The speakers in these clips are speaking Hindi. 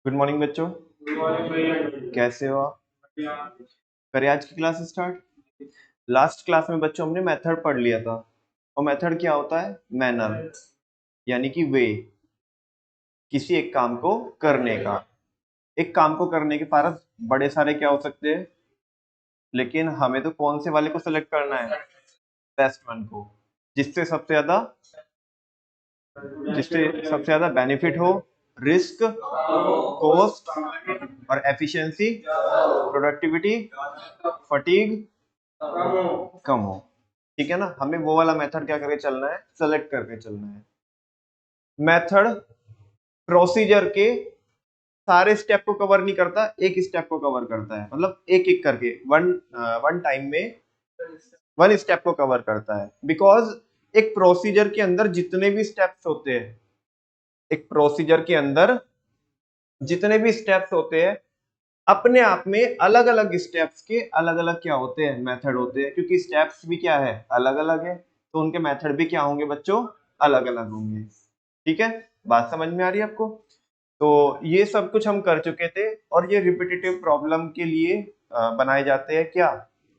गुड मॉर्निंग बच्चों। गुड मॉर्निंग भैया। कैसे हो आप? बढ़िया। करें आज की क्लास स्टार्ट। लास्ट क्लास में बच्चों हमने मेथड पढ़ लिया था। और मेथड क्या होता है? मैनर, यानी कि वे, किसी एक काम को करने का। एक काम को करने के पारस बड़े सारे क्या हो सकते हैं, लेकिन हमें तो कौन से वाले को सिलेक्ट करना है? बेस्ट वन को, जिससे सबसे ज्यादा बेनिफिट हो, रिस्क, कॉस्ट और एफिशिएंसी, प्रोडक्टिविटी, फटीग कम हो। ठीक है ना, हमें वो वाला मेथड क्या करके चलना है? सेलेक्ट करके चलना है। मेथड प्रोसीजर के सारे स्टेप को कवर नहीं करता, एक स्टेप को कवर करता है, मतलब एक एक करके वन वन टाइम में वन स्टेप को कवर करता है। बिकॉज एक प्रोसीजर के अंदर जितने भी स्टेप्स होते हैं, एक प्रोसीजर के अंदर जितने भी स्टेप्स होते हैं, अपने आप में अलग अलग स्टेप्स के अलग अलग क्या होते हैं? मेथड होते हैं। क्योंकि स्टेप्स भी क्या है? अलग अलग है, तो उनके मेथड भी क्या होंगे बच्चों? अलग अलग होंगे। ठीक है, बात समझ में आ रही है आपको? तो ये सब कुछ हम कर चुके थे, और ये रिपीटेटिव प्रॉब्लम के लिए बनाए जाते हैं क्या?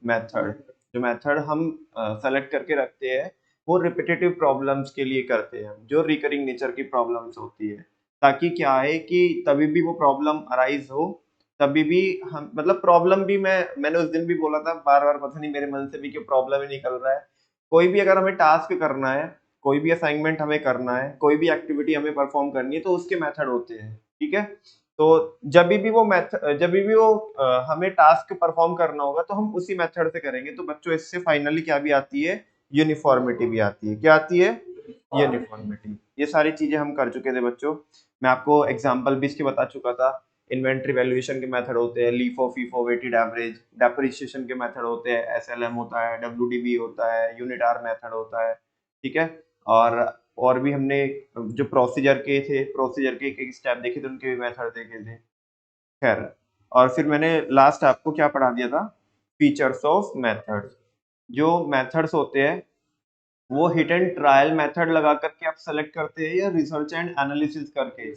मेथड। जो मेथड हम सेलेक्ट करके रखते हैं, वो रिपीटेटिव प्रॉब्लम्स के लिए करते हैं, जो रिकरिंग नेचर की प्रॉब्लम्स होती है। ताकि क्या है कि तभी भी वो प्रॉब्लम अराइज हो, तभी भी हम मतलब प्रॉब्लम भी मैंने उस दिन भी बोला था, बार बार पता नहीं मेरे मन से भी क्यों प्रॉब्लम ही निकल रहा है। कोई भी अगर हमें टास्क करना है, कोई भी असाइनमेंट हमें करना है, कोई भी एक्टिविटी हमें परफॉर्म करनी है, तो उसके मेथड होते हैं। ठीक है, तो जब भी वो हमें टास्क परफॉर्म करना होगा, तो हम उसी मेथड से करेंगे। तो बच्चों इससे फाइनली क्या भी आती है? यूनिफॉर्मिटी भी आती है। क्या आती है? यूनिफॉर्मिटी। ये सारी चीजें हम कर चुके थे बच्चों। मैं आपको एग्जांपल भी इसके बता चुका था। इन्वेंट्री वैल्यूएशन के मेथड होते हैं, LIFO, FIFO, weighted average. Depreciation के मेथड होते हैं, एसएलएम होता है, डब्ल्यूडीबी होता है, यूनिट आर मेथड होता है। ठीक है, और भी हमने जो प्रोसीजर के एक एक स्टेप देखे थे, उनके भी मेथड देखे थे। खैर, और फिर मैंने लास्ट आपको क्या पढ़ा दिया था? Features of methods. जो मेथड्स होते हैं, वो हिट एंड ट्रायल मेथड लगा करके आप सेलेक्ट करते हैं, या रिसर्च एंड एनालिसिस करके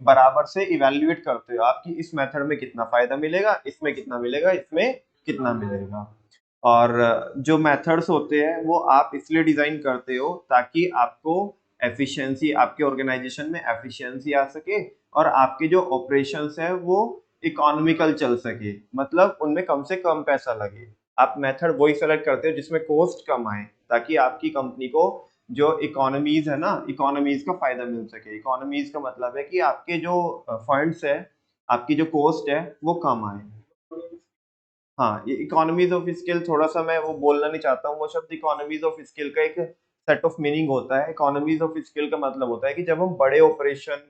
बराबर से इवेल्युएट करते हो आपकी इस मेथड में कितना फायदा मिलेगा, इसमें कितना मिलेगा, इसमें कितना मिलेगा। और जो मेथड्स होते हैं, वो आप इसलिए डिजाइन करते हो ताकि आपको एफिशिएंसी, आपके ऑर्गेनाइजेशन में एफिशिएंसी आ सके, और आपके जो ऑपरेशंस है वो इकोनॉमिकल चल सके, मतलब उनमें कम से कम पैसा लगे। आप मेथड वही सेलेक्ट करते हो जिसमें कॉस्ट कम आए, ताकि आपकी कंपनी को जो इकोनॉमीज है ना, इकोनॉमीज का फायदा मिल सके। इकोनॉमीज का मतलब है कि आपके जो फंड्स है, आपकी जो कॉस्ट है, वो कम आए। हाँ, ये इकोनॉमीज ऑफ स्केल थोड़ा सा मैं वो बोलना नहीं चाहता हूँ। वो शब्द इकोनॉमीज ऑफ स्केल का एक सेट ऑफ मीनिंग होता है। इकोनॉमीज ऑफ स्केल का मतलब होता है कि जब हम बड़े ऑपरेशन,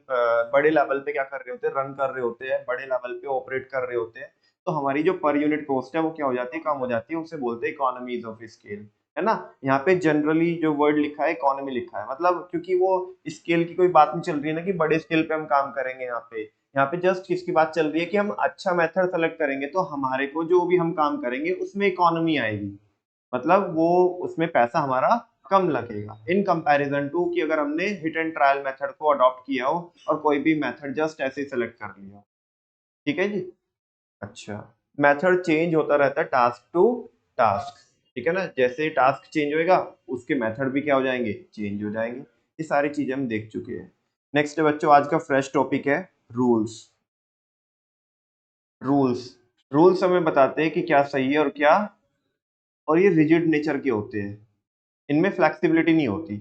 बड़े लेवल पे क्या कर रहे होते हैं? रन कर रहे होते हैं, बड़े लेवल पे ऑपरेट कर रहे होते हैं, तो हमारी जो पर यूनिट कॉस्ट है वो क्या हो जाती है? कम हो जाती है। उसे बोलते हैं इकोनॉमीज ऑफ स्केल, है ना। यहाँ पे जनरली जो वर्ड लिखा है, इकोनॉमी लिखा है, मतलब क्योंकि वो स्केल की कोई बात नहीं चल रही है ना, कि बड़े स्केल पे हम काम करेंगे। यहाँ पे जस्ट किसकी बात चल रही है कि हम अच्छा मेथड सेलेक्ट करेंगे, तो हमारे को जो भी हम काम करेंगे उसमें इकोनॉमी आएगी। मतलब वो उसमें पैसा हमारा कम लगेगा, इन कंपैरिजन टू कि अगर हमने हिट एंड ट्रायल मेथड को अडॉप्ट किया हो, और कोई भी मेथड जस्ट ऐसे ही सेलेक्ट कर लिया हो। ठीक है जी। अच्छा, मेथड चेंज होता रहता है टास्क टू टास्क। ठीक है ना, जैसे टास्क चेंज होएगा, उसके मेथड भी क्या हो जाएंगे? चेंज हो जाएंगे। ये सारी चीजें हम देख चुके हैं। नेक्स्ट बच्चों, आज का फ्रेश टॉपिक है रूल्स। रूल्स रूल्स हमें बताते हैं कि क्या सही है और क्या, और ये रिजिड नेचर के होते हैं, इनमें फ्लेक्सिबिलिटी नहीं होती।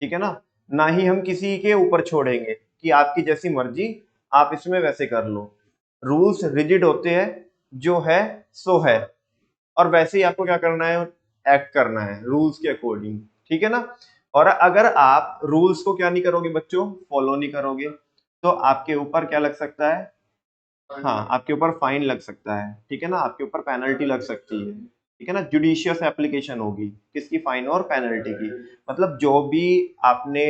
ठीक है ना, ना ही हम किसी के ऊपर छोड़ेंगे कि आपकी जैसी मर्जी, आप इसमें वैसे कर लो। रूल्स रिजिड होते हैं, जो है सो है, और वैसे ही आपको क्या करना है? एक्ट करना है रूल्स के अकॉर्डिंग। ठीक है ना। और अगर आप रूल्स को क्या नहीं करोगे बच्चों? फॉलो नहीं करोगे, तो आपके ऊपर क्या लग सकता है? हाँ, आपके ऊपर फाइन लग सकता है। ठीक है ना, आपके ऊपर पेनल्टी लग सकती है। ठीक है ना, जुडिशियस एप्लीकेशन होगी किसकी? फाइन और पेनल्टी की। मतलब जो भी आपने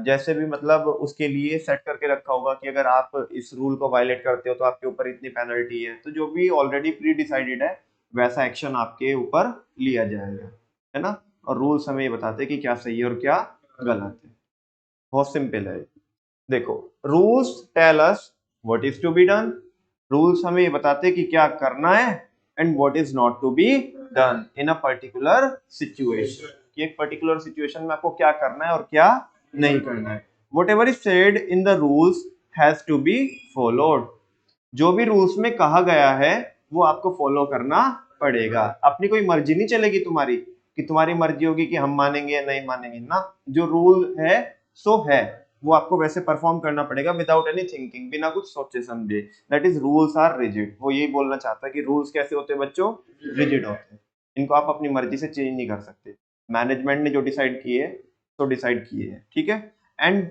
जैसे भी मतलब उसके लिए सेट करके रखा होगा कि अगर आप इस रूल को वायलेट करते हो तो आपके ऊपर इतनी पेनल्टी है, तो जो भी ऑलरेडी प्री डिसाइडेड है, वैसा एक्शन आपके ऊपर लिया जाएगा। है ना। और रूल्स हमें ये बताते हैं कि क्या सही है और क्या गलत है। बहुत सिंपल है। देखो, rules tell us what is to be done, rules हमें ये बताते हैं कि क्या करना है, and what is not to be done in a particular situation, कि एक पर्टिकुलर सिचुएशन में आपको क्या करना है और क्या नहीं करना है। Whatever is said in the rules has to be followed, जो भी रूल्स में कहा गया है वो आपको फॉलो करना पड़ेगा। अपनी कोई मर्जी नहीं चलेगी तुम्हारी, कि तुम्हारी मर्जी होगी कि हम मानेंगे या नहीं मानेंगे ना, जो रूल है सो है, वो आपको वैसे परफॉर्म करना पड़ेगा विदाउट एनी थिंकिंग, बिना कुछ सोचे समझे। That is rules are rigid, वो यही बोलना चाहता है कि रूल्स कैसे होते हैं बच्चों, रिजिड होते हैं, इनको आप अपनी मर्जी से चेंज नहीं कर सकते, मैनेजमेंट ने जो डिसाइड किए तो डिसाइड किए हैं, ठीक है। And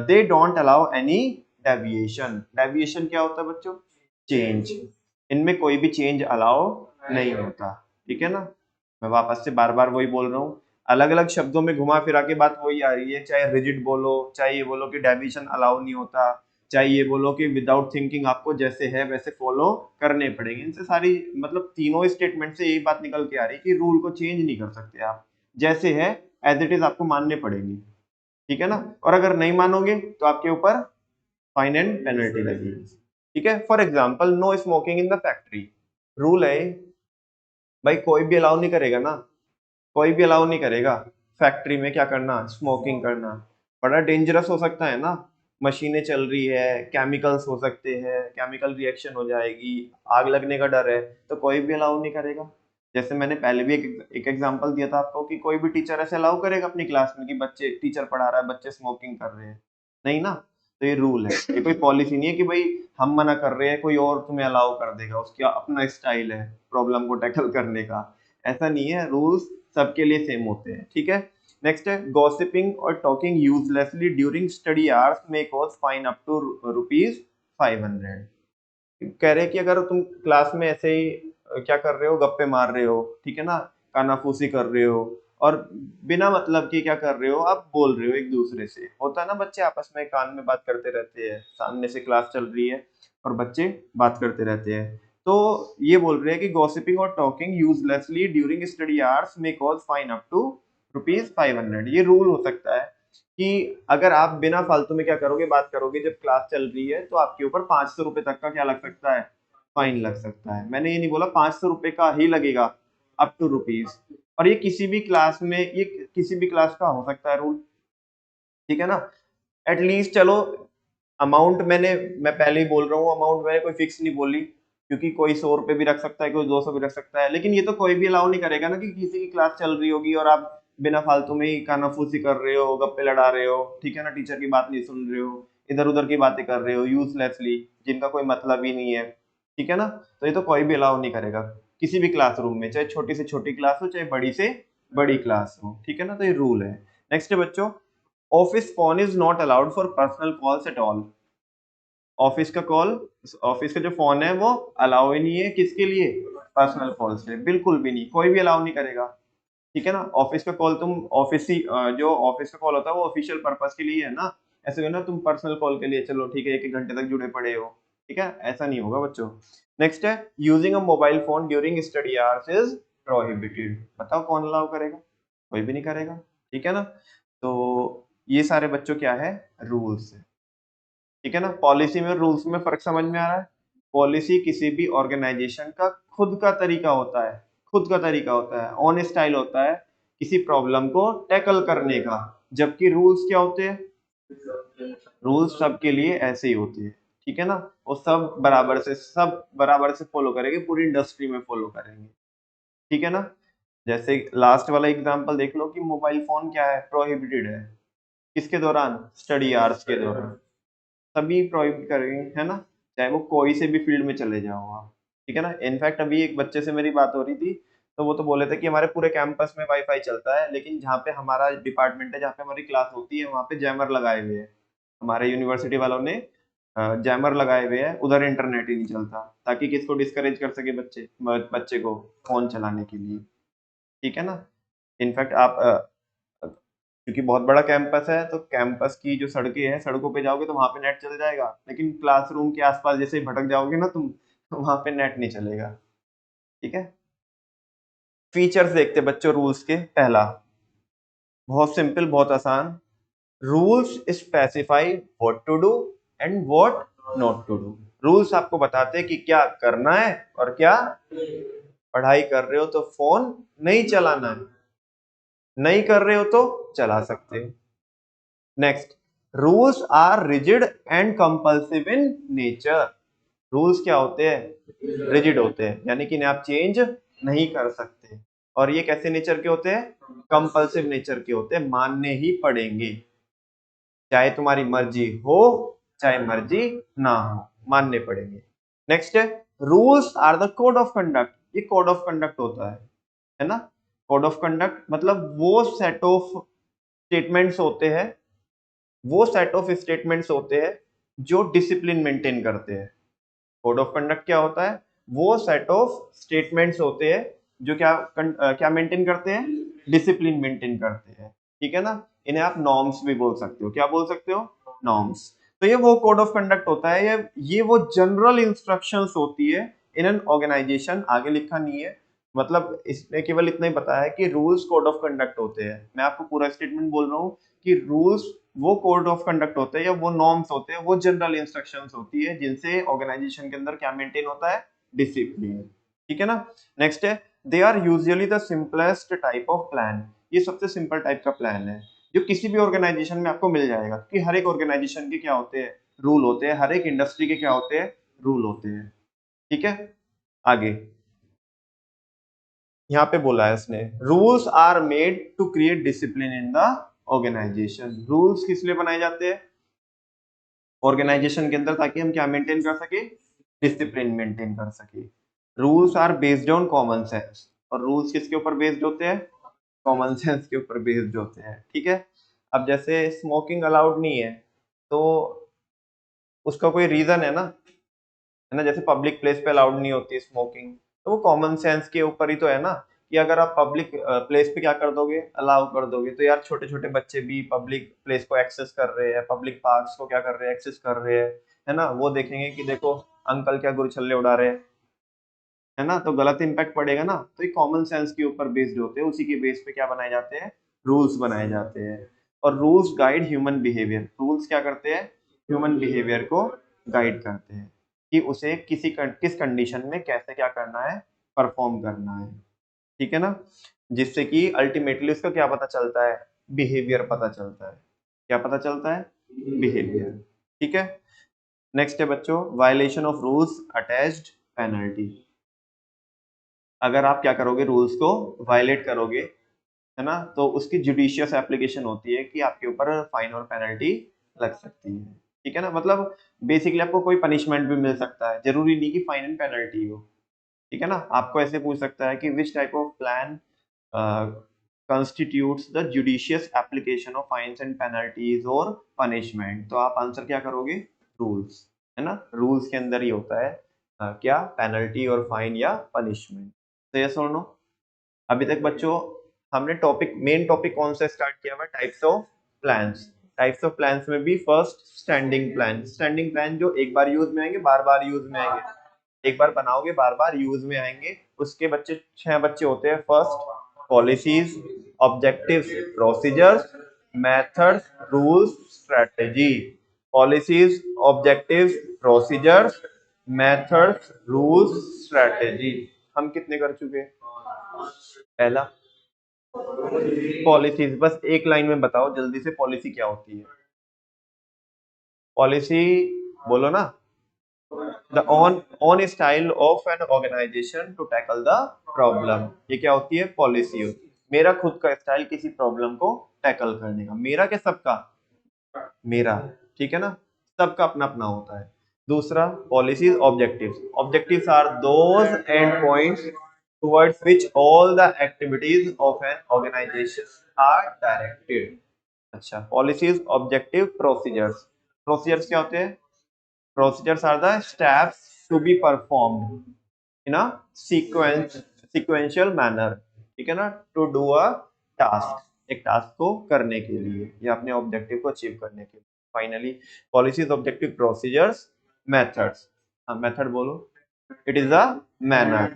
they don't allow any deviation, deviation क्या होता है बच्चों, चेंज, इनमें कोई भी चेंज अलाउ नहीं होता, ठीक है ना। मैं वापस से बार बार वही बोल रहा हूँ, अलग अलग शब्दों में घुमा फिरा के बात वही आ रही है, चाहे रिजिड बोलो, चाहे ये बोलो कि डेविएशन अलाउ नहीं होता, चाहे ये बोलो कि विदाउट थिंकिंग आपको जैसे है वैसे फॉलो करने पड़ेंगे, इनसे सारी मतलब तीनों स्टेटमेंट से यही बात निकल के आ रही है कि रूल को चेंज नहीं कर सकते आप, जैसे है एज इट इज आपको मानने पड़ेंगे, ठीक है ना। और अगर नहीं मानोगे तो आपके ऊपर फाइन एंड पेनल्टी लगेगी, ठीक है। For example, no smoking in the factory, rule है भाई, कोई भी अलाउ नहीं करेगा ना, कोई भी अलाउ नहीं करेगा फैक्ट्री में क्या करना, स्मोकिंग करना, बड़ा डेंजरस हो सकता है ना, मशीनें चल रही है, केमिकल्स हो सकते हैं, केमिकल रिएक्शन हो जाएगी, आग लगने का डर है, तो कोई भी अलाउ नहीं करेगा। जैसे मैंने पहले भी एक एग्जांपल दिया था आपको कि कोई भी टीचर ऐसे अलाउ करेगा अपनी क्लास में कि बच्चे, टीचर पढ़ा रहा है बच्चे स्मोकिंग कर रहे हैं, नहीं ना। तो ये रूल है, ये कोई पॉलिसी नहीं है कि भाई हम मना कर रहे हैं कोई और तुम्हें अलाउ कर देगा, उसका अपना स्टाइल है प्रॉब्लम को टैकल करने का, ऐसा नहीं है, रूल्स सबके लिए सेम होते हैं, ठीक है। नेक्स्ट है, गॉसिपिंग और talking uselessly during study hours में कॉज फाइन अप टू ₹500। कह रहे हैं कि अगर तुम क्लास में ऐसे ही क्या कर रहे हो, गप्पे मार रहे हो, ठीक है ना, कानाफूसी कर रहे हो, और बिना मतलब के क्या कर रहे हो, आप बोल रहे हो एक दूसरे से, होता है ना बच्चे आपस में कान में बात करते रहते हैं, सामने से क्लास चल रही है और बच्चे बात करते रहते हैं, तो ये बोल रहे हैं कि गॉसिपिंग और talking uselessly during study hours में कॉज फाइन अप टू ₹500। ये रूल हो सकता है कि अगर आप बिना फालतू में क्या करोगे, बात करोगे जब क्लास चल रही है, तो आपके ऊपर ₹500 तक का क्या लग सकता है, फाइन लग सकता है। मैंने ये नहीं बोला ₹500 का ही लगेगा, अप टू रुपीज, और ये किसी भी क्लास में, ये किसी भी क्लास का हो सकता है रूल, ठीक है ना। एटलीस्ट चलो अमाउंट मैं पहले ही बोल रहा हूँ, अमाउंट मैंने कोई फिक्स नहीं बोली, क्योंकि कोई ₹100 भी रख सकता है, कोई 200 भी रख सकता है, लेकिन ये तो कोई भी अलाउ नहीं करेगा ना कि किसी की क्लास चल रही होगी और आप बिना फालतू में ही कानाफूसी कर रहे हो, गप्पे लड़ा रहे हो, ठीक है ना, टीचर की बात नहीं सुन रहे हो, इधर उधर की बातें कर रहे हो यूजलेसली, जिनका कोई मतलब ही नहीं है, ठीक है ना। तो ये तो कोई भी अलाउ नहीं करेगा किसी भी क्लासरूम में, चाहे छोटी से छोटी क्लास हो, चाहे बड़ी से बड़ी क्लास हो, ठीक है ना, तो ये रूल है। नेक्स्ट है बच्चों, office phone is not allowed for personal calls at all, office का कॉल, ऑफिस का जो फोन है वो अलाउ ही नहीं है, किसके लिए, पर्सनल कॉल से, बिल्कुल भी नहीं, कोई भी अलाउ नहीं करेगा, ठीक है ना। ऑफिस का कॉल तुम ऑफिस ही जो ऑफिस का कॉल होता है वो ऑफिशियल पर्पस के लिए है ना, ऐसे हो ना तुम पर्सनल कॉल के लिए चलो ठीक है 1 1 घंटे तक जुड़े पड़े हो, ठीक है, ऐसा नहीं होगा बच्चों। नेक्स्ट है, using a mobile phone during study hours is prohibited, बताओ कौन अलाउ करेगा, कोई भी नहीं करेगा, ठीक है ना। तो ये सारे बच्चों क्या है, रूल्स है, ठीक है ना। पॉलिसी में रूल्स में फर्क समझ में आ रहा है, पॉलिसी किसी भी ऑर्गेनाइजेशन का खुद का तरीका होता है, खुद का तरीका होता है, ऑन स्टाइल होता है किसी प्रॉब्लम को टैकल करने का, जबकि रूल्स क्या होते हैं, रूल्स सबके लिए ऐसे ही होते हैं, ठीक है ना, वो सब बराबर से फॉलो करेंगे, पूरी इंडस्ट्री में फॉलो करेंगे, ठीक है ना। जैसे लास्ट वाला एग्जांपल देख लो कि मोबाइल फोन क्या है, प्रोहिबिटेड है, किसके दौरान, स्टडी आवर्स के दौरान, सभी प्रोहिबिट करेंगे, है ना, चाहे वो कोई से भी फील्ड में चले जाओ आप, ठीक है ना। इनफैक्ट अभी एक बच्चे से मेरी बात हो रही थी, तो वो तो बोले थे कि हमारे पूरे कैंपस में वाईफाई चलता है, लेकिन जहाँ पे हमारा डिपार्टमेंट है, जहाँ पे हमारी क्लास होती है, वहाँ पे जैमर लगाए हुए हैं, हमारे यूनिवर्सिटी वालों ने जैमर लगाए हुए हैं, उधर इंटरनेट ही नहीं चलता, ताकि किसको डिस्करेज कर सके, बच्चे को फोन चलाने के लिए, ठीक है ना। इनफैक्ट आप क्योंकि बहुत बड़ा कैंपस है, तो कैंपस की जो सड़कें हैं, सड़कों पे जाओगे तो वहां पे नेट चल जाएगा, लेकिन क्लासरूम के आसपास जैसे ही भटक जाओगे ना तुम, तो वहां पे नेट नहीं चलेगा, ठीक है। फीचर्स देखते बच्चों रूल्स के, पहला बहुत सिंपल बहुत आसान, rules specify what to do and what not to do. Rules आपको बताते हैं कि क्या करना है और क्या। पढ़ाई कर रहे हो तो फोन नहीं चलाना है, नहीं कर रहे हो तो चला सकते हो। Next, rules are rigid and compulsive in nature. Rules क्या होते हैं? रिजिड होते हैं, यानी कि इन्हें आप चेंज नहीं कर सकते। और ये कैसे नेचर के होते हैं? कंपल्सिव नेचर के होते हैं, मानने ही पड़ेंगे, चाहे तुम्हारी मर्जी हो चाहे मर्जी ना हो, मानने पड़ेंगे। नेक्स्ट है, rules are the code of conduct. ये कोड ऑफ कंडक्ट होता है ना। कोड ऑफ कंडक्ट मतलब वो सेट ऑफ स्टेटमेंट्स होते हैं, वो सेट ऑफ स्टेटमेंट्स होते हैं जो डिसिप्लिन मेंटेन करते हैं। कोड ऑफ कंडक्ट क्या होता है? वो सेट ऑफ स्टेटमेंट्स होते हैं जो क्या मेंटेन करते हैं? डिसिप्लिन मेंटेन करते हैं, ठीक है ना। इन्हें आप नॉर्म्स भी बोल सकते हो। क्या बोल सकते हो? नॉर्म्स। तो ये वो कोड ऑफ कंडक्ट होता है, ये वो जनरल इंस्ट्रक्शंस होती है इन एन ऑर्गेनाइजेशन। आगे लिखा नहीं है, मतलब इसने केवल इतना ही बताया है कि रूल्स कोड ऑफ कंडक्ट होते हैं। मैं आपको पूरा स्टेटमेंट बोल रहा हूँ कि रूल्स वो कोड ऑफ कंडक्ट होते हैं या वो नॉर्म्स होते हैं, वो जनरल इंस्ट्रक्शंस होती है जिनसे ऑर्गेनाइजेशन के अंदर क्या मेंटेन होता है? डिसिप्लिन, ठीक है ना। नेक्स्ट है, they are usually the simplest type of plan. ये सबसे सिंपल टाइप का प्लान है जो किसी भी ऑर्गेनाइजेशन में आपको मिल जाएगा, कि हर एक ऑर्गेनाइजेशन के क्या होते हैं? रूल होते हैं। हर एक इंडस्ट्री के क्या होते हैं? रूल होते हैं, ठीक है। आगे यहाँ पे बोला है इसने, rules are made to create discipline in the organisation. Rules किस लिए बनाए जाते हैं? ऑर्गेनाइजेशन के अंदर, ताकि हम क्या मेंटेन कर सके? डिसिप्लिन मेंटेन कर सके। Rules are based on common sense. और रूल्स किसके ऊपर बेस्ड होते हैं? कॉमन सेंस के ऊपर बेस्ड होते हैं, ठीक है। अब जैसे स्मोकिंग अलाउड नहीं है, तो उसका कोई रीजन है ना। जैसे पब्लिक प्लेस पे अलाउड नहीं होती स्मोकिंग, तो वो कॉमन सेंस के ऊपर ही तो है ना, कि अगर आप पब्लिक प्लेस पे क्या कर दोगे? अलाउ कर दोगे, तो यार छोटे छोटे बच्चे भी पब्लिक प्लेस को एक्सेस कर रहे हैं, पब्लिक पार्क्स को क्या कर रहे हैं? एक्सेस कर रहे हैं, है ना। वो देखेंगे कि देखो अंकल क्या गुरछल्ले उड़ा रहे हैं, है ना, तो गलत इंपैक्ट पड़ेगा ना। तो ये कॉमन सेंस के ऊपर बेस्ड होते हैं, उसी के बेस पे क्या बनाए जाते हैं? रूल्स बनाए जाते हैं। और rules guide human behaviour. Rules क्या करते हैं? ह्यूमन बिहेवियर को गाइड करते हैं कि उसे किस कंडीशन में कैसे क्या करना है? परफॉर्म करना है, ठीक है ना। जिससे कि अल्टीमेटली उसका क्या पता चलता है? बिहेवियर पता चलता है। क्या पता चलता है? बिहेवियर, ठीक है। नेक्स्ट है बच्चों, violation of rules attached penalty. अगर आप क्या करोगे? रूल्स को वायलेट करोगे, है ना, तो उसकी जुडिशियस एप्लीकेशन होती है कि आपके ऊपर फाइन और पेनल्टी लग सकती है, ठीक है ना। मतलब बेसिकली आपको कोई पनिशमेंट भी मिल सकता है, जरूरी नहीं कि फाइन एंड पेनल्टी हो, ठीक है ना। आपको ऐसे पूछ सकता है कि which type of plan constitutes the judicious application of fines and penalties or punishment। तो आप आंसर क्या करोगे? रूल्स, है ना। रूल्स के अंदर ही होता है क्या? पेनल्टी और फाइन या पनिशमेंट। तो यस और नो। अभी तक बच्चों हमने मेन टॉपिक कौन सा स्टार्ट किया हुआ? Types of plans. Types of plans में भी first standing plan. Standing plan जो एक बार यूज में आएंगे, बार बार यूज में आएंगे, एक बार बनाओगे बार बार यूज में आएंगे। उसके बच्चे 6 बच्चे होते हैं। First policies, objectives, procedures, methods, rules, strategy. Policies, objectives, procedures, methods, rules, strategy. हम कितने कर चुके हैं? पहला पॉलिसीज। बस एक लाइन में बताओ जल्दी से, पॉलिसी क्या होती है? पॉलिसी बोलो ना। The own style of an organisation to tackle the problem. ये क्या होती है? पॉलिसी होती है। मेरा खुद का स्टाइल किसी प्रॉब्लम को टैकल करने का। मेरा क्या? सबका? मेरा, ठीक है ना। सबका अपना अपना होता है। दूसरा policies, objectives. Objectives are those end points towards which all the activities of an organization are directed। अच्छा, पॉलिसीज, ऑब्जेक्टिव, प्रोसीजर्स। प्रोसीजर्स क्या होते हैं? Procedures are the steps to be performed in a sequential manner, ठीक है ना, टू डू अ टास्क। एक टास्क को करने के लिए या अपने ऑब्जेक्टिव को अचीव करने के लिए। Finally policies, objective, procedures, methods. Method बोलो। इट इज अ मैनर,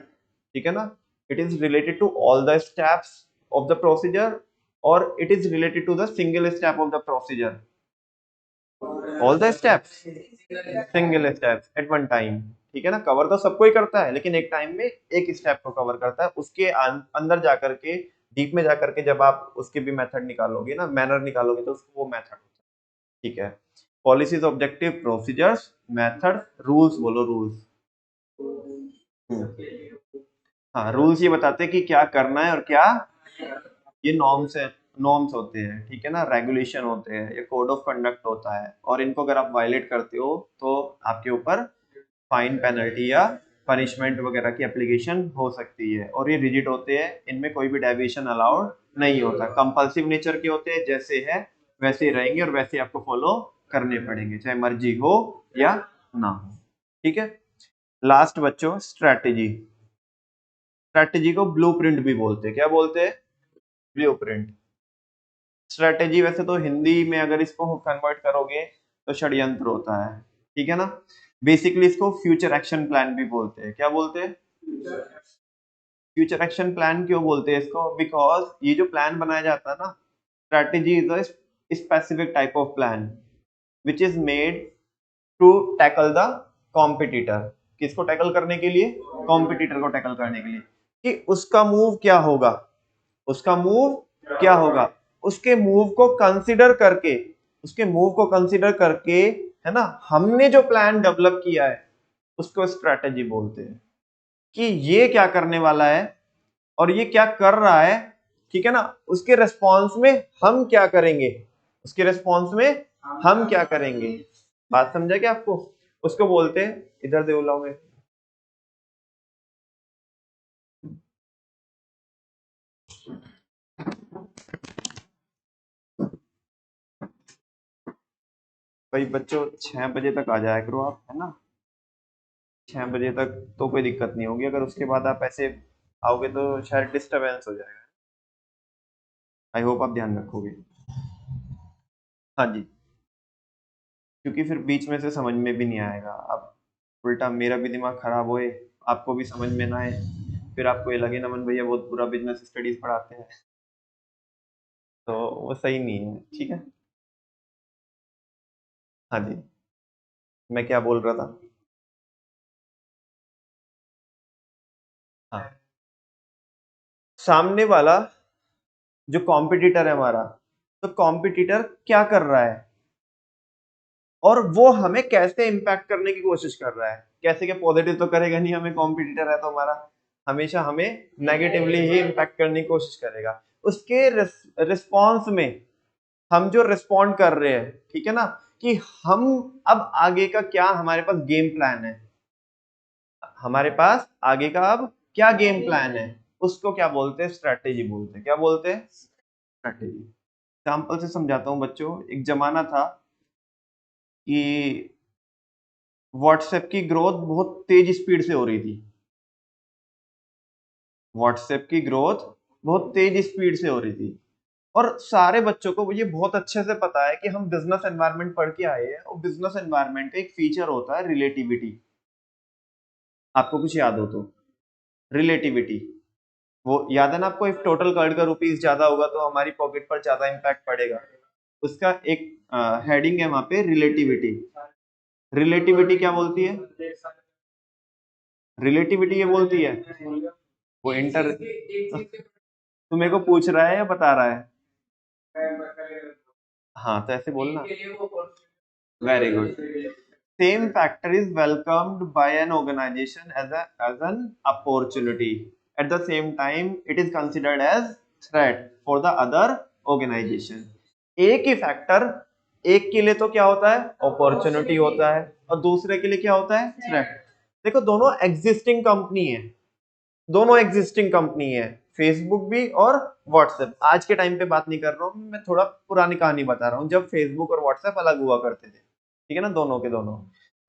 ठीक है ना। It is related to all the steps of the procedure और it is related to the single step of the procedure, all the steps single steps at one time. ठीक है ना, कवर तो सबको ही करता है लेकिन एक टाइम में एक स्टेप को कवर करता है। उसके अंदर जाकर के, डीप में जाकर के जब आप उसके भी मेथड निकालोगे ना, मैनर निकालोगे, तो उसको वो मेथड होता है। ठीक है, policies, objective, procedures, method, rules, बोलो रूल्स। हाँ, रूल्स ये बताते हैं कि क्या करना है और क्या, ये नॉर्म्स है, नॉर्म्स होते हैं। ठीक है ना, रेगुलेशन होते हैं, ये कोड ऑफ कंडक्ट होता है, और इनको अगर आप वायलेट करते हो तो आपके ऊपर फाइन, पेनल्टी या पनिशमेंट वगैरह की एप्लीकेशन हो सकती है। और ये रिजिड होते हैं, इनमें कोई भी डेविएशन अलाउड नहीं होता, कंपल्सिव नेचर के होते हैं, जैसे है वैसे ही रहेंगे और वैसे आपको फॉलो करने पड़ेंगे, चाहे मर्जी हो या ना हो। ठीक है, लास्ट बच्चों, स्ट्रेटेजी। स्ट्रेटेजी को ब्लूप्रिंट भी बोलते हैं। क्या बोलते हैं? ब्लूप्रिंट। स्ट्रेटेजी वैसे तो हिंदी में अगर इसको कन्वर्ट करोगे तो षड्यंत्र होता है। ठीक है ना, बेसिकली इसको फ्यूचर एक्शन प्लान भी बोलते हैं। क्या बोलते हैं? फ्यूचर एक्शन प्लान क्यों बोलते हैं इसको? बिकॉज ये जो प्लान बनाया जाता है ना, strategy is a specific type of plan which is made to tackle the competitor. किसको टैकल करने के लिए? कॉम्पिटिटर को टैकल करने के लिए, कि उसका मूव क्या होगा, उसका मूव क्या होगा, उसके मूव को कंसीडर करके, उसके मूव को कंसीडर करके, है ना, हमने जो प्लान डेवलप किया है उसको स्ट्रेटेजी बोलते हैं, कि ये क्या करने वाला है और ये क्या कर रहा है। ठीक है ना, उसके रेस्पॉन्स में हम क्या करेंगे, उसके रेस्पॉन्स में हम क्या करेंगे। बात समझा क्या आपको? उसको बोलते हैं, इधर दे बुलाओ में, भाई बच्चों 6 बजे तक आ जाया करो आप, है ना, 6 बजे तक तो कोई दिक्कत नहीं होगी। अगर उसके बाद आप ऐसे आओगे तो शायद डिस्टरबेंस हो जाएगा। आई होप आप ध्यान रखोगे। हाँ जी, क्योंकि फिर बीच में से समझ में भी नहीं आएगा। अब उल्टा मेरा भी दिमाग खराब होए, आपको भी समझ में ना आए, फिर आपको ये लगे नमन भैया बहुत पूरा बिजनेस स्टडीज पढ़ाते हैं, तो वो सही नहीं है। ठीक है, हाँ जी, मैं क्या बोल रहा था? हाँ, सामने वाला जो कॉम्पिटिटर है हमारा, तो कॉम्पिटिटर क्या कर रहा है और वो हमें कैसे इम्पैक्ट करने की कोशिश कर रहा है। कैसे के पॉजिटिव तो करेगा नहीं, हमें कॉम्पिटिटर है तो हमारा हमेशा हमें नेगेटिवली ही इम्पैक्ट करने की कोशिश करेगा। उसके रिस्पॉन्स में हम जो रिस्पॉन्ड कर रहे हैं, ठीक है ना, कि हम अब आगे का क्या हमारे पास गेम प्लान है, हमारे पास आगे का अब क्या गेम प्लान है, उसको क्या बोलते हैं? स्ट्रैटेजी बोलते हैं। क्या बोलते हैं? स्ट्रैटेजी। एग्जाम्पल से समझाता हूँ बच्चों। एक जमाना था कि व्हाट्सएप की ग्रोथ बहुत तेज स्पीड से हो रही थी। व्हाट्सएप की ग्रोथ बहुत तेज स्पीड से हो रही थी, और सारे बच्चों को ये बहुत अच्छे से पता है कि हम बिजनेस एनवायरनमेंट पढ़ के आए हैं, और बिजनेस एनवायरनमेंट का एक फीचर होता है रिलेटिविटी। आपको कुछ याद हो तो, रिलेटिविटी, वो याद है ना आपको? इफ टोटल कार्ड का रुपीस ज्यादा होगा तो हमारी पॉकेट पर ज्यादा इंपैक्ट पड़ेगा। उसका एक हेडिंग है वहां पे, रिलेटिविटी। रिलेटिविटी क्या बोलती है? रिलेटिविटी ये बोलती है, वो इंटर, तू मेरे को पूछ रहा है या बता रहा है? हाँ, तो ऐसे बोलना। Very good. Same factor is welcomed by an organization as an opportunity. At the same time, it is considered as threat for the other organization. एक ही फैक्टर एक के लिए तो क्या होता है? अपॉर्चुनिटी होता है, और दूसरे के लिए क्या होता है? थ्रेट। देखो, दोनों एग्जिस्टिंग कंपनी है, दोनों एग्जिस्टिंग कंपनी है, फेसबुक भी और व्हाट्सएप। आज के टाइम पे बात नहीं कर रहा हूँ मैं, थोड़ा पुरानी कहानी बता रहा हूँ, जब फेसबुक और व्हाट्सएप अलग हुआ करते थे। ठीक है ना, दोनों के दोनों।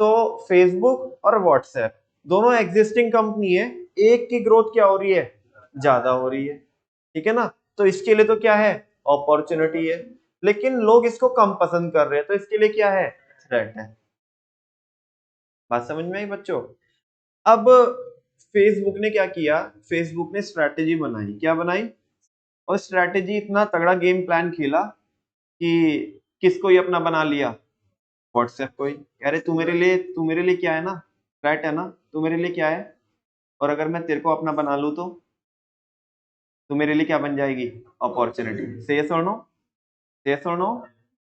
तो फेसबुक और व्हाट्सएप दोनों एग्जिस्टिंग कंपनी है, एक की ग्रोथ क्या हो रही है? ज्यादा हो रही है। ठीक है ना, तो इसके लिए तो क्या है? अपॉर्चुनिटी है, लेकिन लोग इसको कम पसंद कर रहे हैं, तो इसके लिए क्या है? थ्रेट है। बात समझ में आई बच्चों? अब फेसबुक ने क्या किया? फेसबुक ने स्ट्रैटेजी बनाई। क्या बनाई? और स्ट्रैटेजी इतना तगड़ा गेम प्लान खेला कि किसको ही अपना बना लिया, व्हाट्सएप को ही। कह रहे तू मेरे लिए क्या है ना, राइट है ना, तू मेरे लिए क्या है, और अगर मैं तेरे को अपना बना लूं तो तू मेरे लिए क्या बन जाएगी, अपॉर्चुनिटी। से यस और नो, से यस और नो।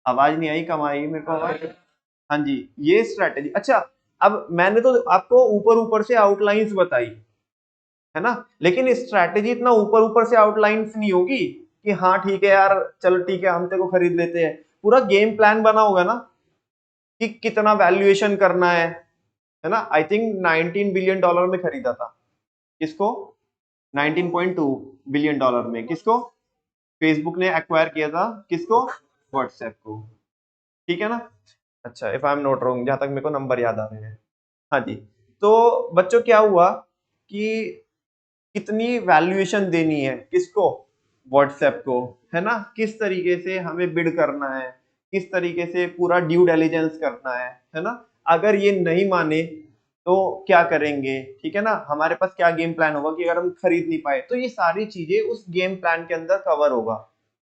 आवाज नहीं आई, कम आई मेरे को आवाज। हाँ जी, ये स्ट्रैटेजी। अच्छा, अब मैंने तो आपको ऊपर ऊपर से आउटलाइंस बताई है ना, लेकिन स्ट्रैटेजी इतना ऊपर ऊपर से आउटलाइंस नहीं होगी कि हाँ ठीक है यार चलो ठीक है हम तेरे को खरीद लेते हैं। पूरा गेम प्लान बना होगा ना कि कितना वैल्यूएशन करना है ना। आई थिंक 19 बिलियन डॉलर में खरीदा था, किसको, 19.2 बिलियन डॉलर में, किसको, फेसबुक ने एक्वायर किया था, किसको, व्हाट्सएप को, ठीक है ना। अच्छा, if I am not wrong, जहां तक मेरे को नंबर याद आ रहे हैं। हाँ जी, तो बच्चों क्या हुआ कि कितनी वैल्यूएशन देनी है, किसको, व्हाट्सएप को, है ना, किस तरीके से हमें बिड करना है, किस तरीके से पूरा ड्यू डिलिजेंस करना है ना। अगर ये नहीं माने तो क्या करेंगे, ठीक है ना, हमारे पास क्या गेम प्लान होगा कि अगर हम खरीद नहीं पाए तो ये सारी चीजें उस गेम प्लान के अंदर कवर होगा,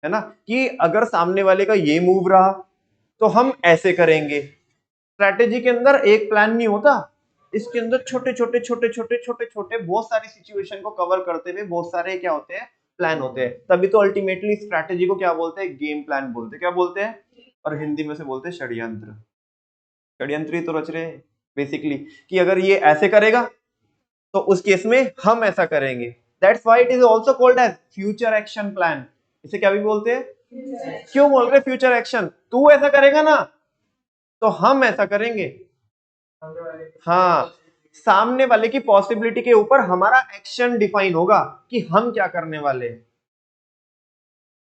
है ना, कि अगर सामने वाले का ये मूव रहा तो हम ऐसे करेंगे। स्ट्रैटेजी के अंदर एक प्लान नहीं होता, इसके अंदर छोटे छोटे छोटे छोटे छोटे छोटे बहुत सारी सिचुएशन को कवर करते हुए बहुत सारे क्या होते हैं, प्लान होते हैं। तभी तो अल्टीमेटली स्ट्रैटेजी को क्या बोलते हैं, गेम प्लान बोलते हैं। क्या बोलते हैं, और हिंदी में से बोलते हैं षड्यंत्र। षड्यंत्र ही तो रच रहे हैं बेसिकली, कि अगर ये ऐसे करेगा तो उस केस में हम ऐसा करेंगे। That's why it is also called as future action plan. इसे क्या भी बोलते हैं, क्यों बोल रहे फ्यूचर एक्शन, तू ऐसा करेगा ना तो हम ऐसा करेंगे। हाँ, सामने वाले की पॉसिबिलिटी के ऊपर हमारा एक्शन डिफाइन होगा कि हम क्या करने वाले हैं।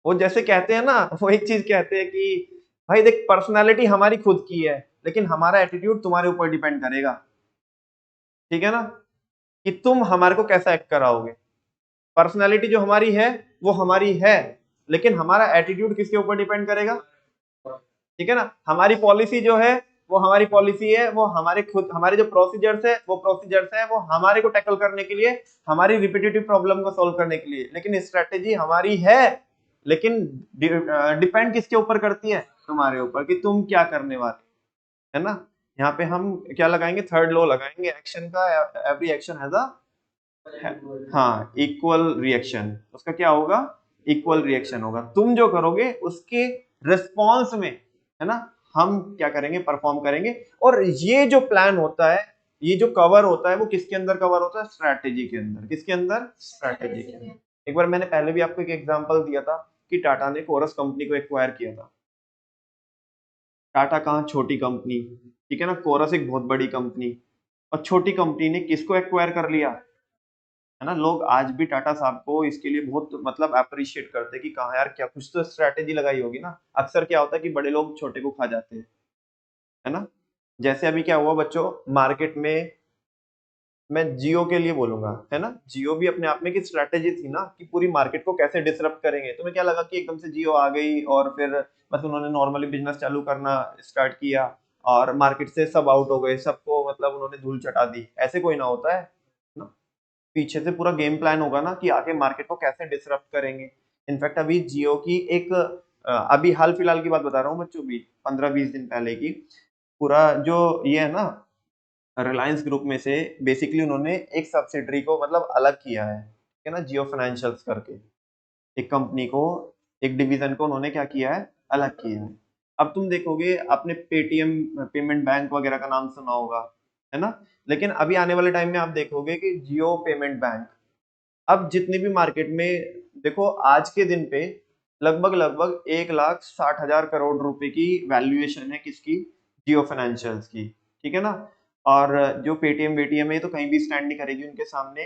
वो जैसे कहते हैं ना, वो एक चीज कहते हैं कि भाई देख, पर्सनालिटी हमारी खुद की है लेकिन हमारा एटीट्यूड तुम्हारे ऊपर डिपेंड करेगा, ठीक है ना, कि तुम हमारे को कैसा एक्ट कराओगे। पर्सनालिटी जो हमारी है वो हमारी है, लेकिन हमारा एटीट्यूड किसके ऊपर डिपेंड करेगा, ठीक है ना। हमारी पॉलिसी जो है वो हमारी पॉलिसी है, वो हमारे खुद, हमारे जो प्रोसीजर्स है वो प्रोसीजर्स है, वो हमारे को टैकल करने के लिए, हमारी रिपीटेटिव प्रॉब्लम को सॉल्व करने के लिए। लेकिन स्ट्रेटेजी हमारी है, लेकिन डिपेंड किसके ऊपर करती है, तुम्हारे ऊपर, कि तुम क्या करने वाले, है ना। यहाँ पे हम क्या लगाएंगे, थर्ड लॉ लगाएंगे एक्शन का, एवरी एक्शन हैज अ, हाँ, इक्वल रिएक्शन। उसका क्या होगा, इक्वल रिएक्शन होगा। तुम जो करोगे उसके रिस्पॉन्स में, है ना, हम क्या करेंगे, परफॉर्म करेंगे। और ये जो प्लान होता है, ये जो कवर होता है, वो किसके अंदर कवर होता है, स्ट्रैटेजी के अंदर। किसके अंदर, स्ट्रैटेजी के अंदर। एक बार मैंने पहले भी आपको एक एग्जांपल दिया था कि टाटा ने कोरस कंपनी को एक्वायर किया था। टाटा कहाँ छोटी कंपनी, ठीक है ना, कोरस एक बहुत बड़ी कंपनी, और छोटी कंपनी ने किसको एक्वायर कर लिया, है ना। लोग आज भी टाटा साहब को इसके लिए बहुत मतलब अप्रिशिएट करते हैं कि कहा यार क्या कुछ तो स्ट्रैटेजी लगाई होगी ना। अक्सर क्या होता है कि बड़े लोग छोटे को खा जाते हैं, है ना। जैसे अभी क्या हुआ बच्चों, मार्केट में, मैं जियो के लिए बोलूंगा, है ना, जियो भी अपने आप में एक स्ट्रैटेजी थी ना कि पूरी मार्केट को कैसे डिसरप्ट करेंगे। तुम्हें क्या लगा कि एकदम से जियो आ गई और फिर बस उन्होंने नॉर्मली बिजनेस चालू करना स्टार्ट किया और मार्केट से सब आउट हो गए, सबको मतलब उन्होंने धूल चटा दी, ऐसे कोई ना होता है ना। पीछे से पूरा गेम प्लान होगा ना कि आगे मार्केट को कैसे डिसरप्ट करेंगे। इनफैक्ट अभी जियो की एक अभी हाल फिलहाल की बात बता रहा हूँ बच्चों, भी 15-20 दिन पहले की, पूरा जो ये है ना, रिलायंस ग्रुप में से बेसिकली उन्होंने एक सब्सिडरी को मतलब अलग किया है ना, जियो फाइनेंशियल्स करके एक कंपनी को, एक डिवीजन को उन्होंने क्या किया है, अलग किया है। अब तुम देखोगे, आपने पेटीएम पेमेंट बैंक वगैरह का नाम सुना होगा, है ना, लेकिन अभी आने वाले टाइम में आप देखोगे कि जियो पेमेंट बैंक, अब जितनी भी मार्केट में देखो, आज के दिन पे लगभग लगभग 1,60,000 करोड़ रुपए की वैल्यूएशन है, किसकी, जियो फाइनेंशियल्स की, ठीक है ना। और जो पेटीएम वेटीएम है ये तो कहीं भी स्टैंड नहीं करेगी उनके सामने।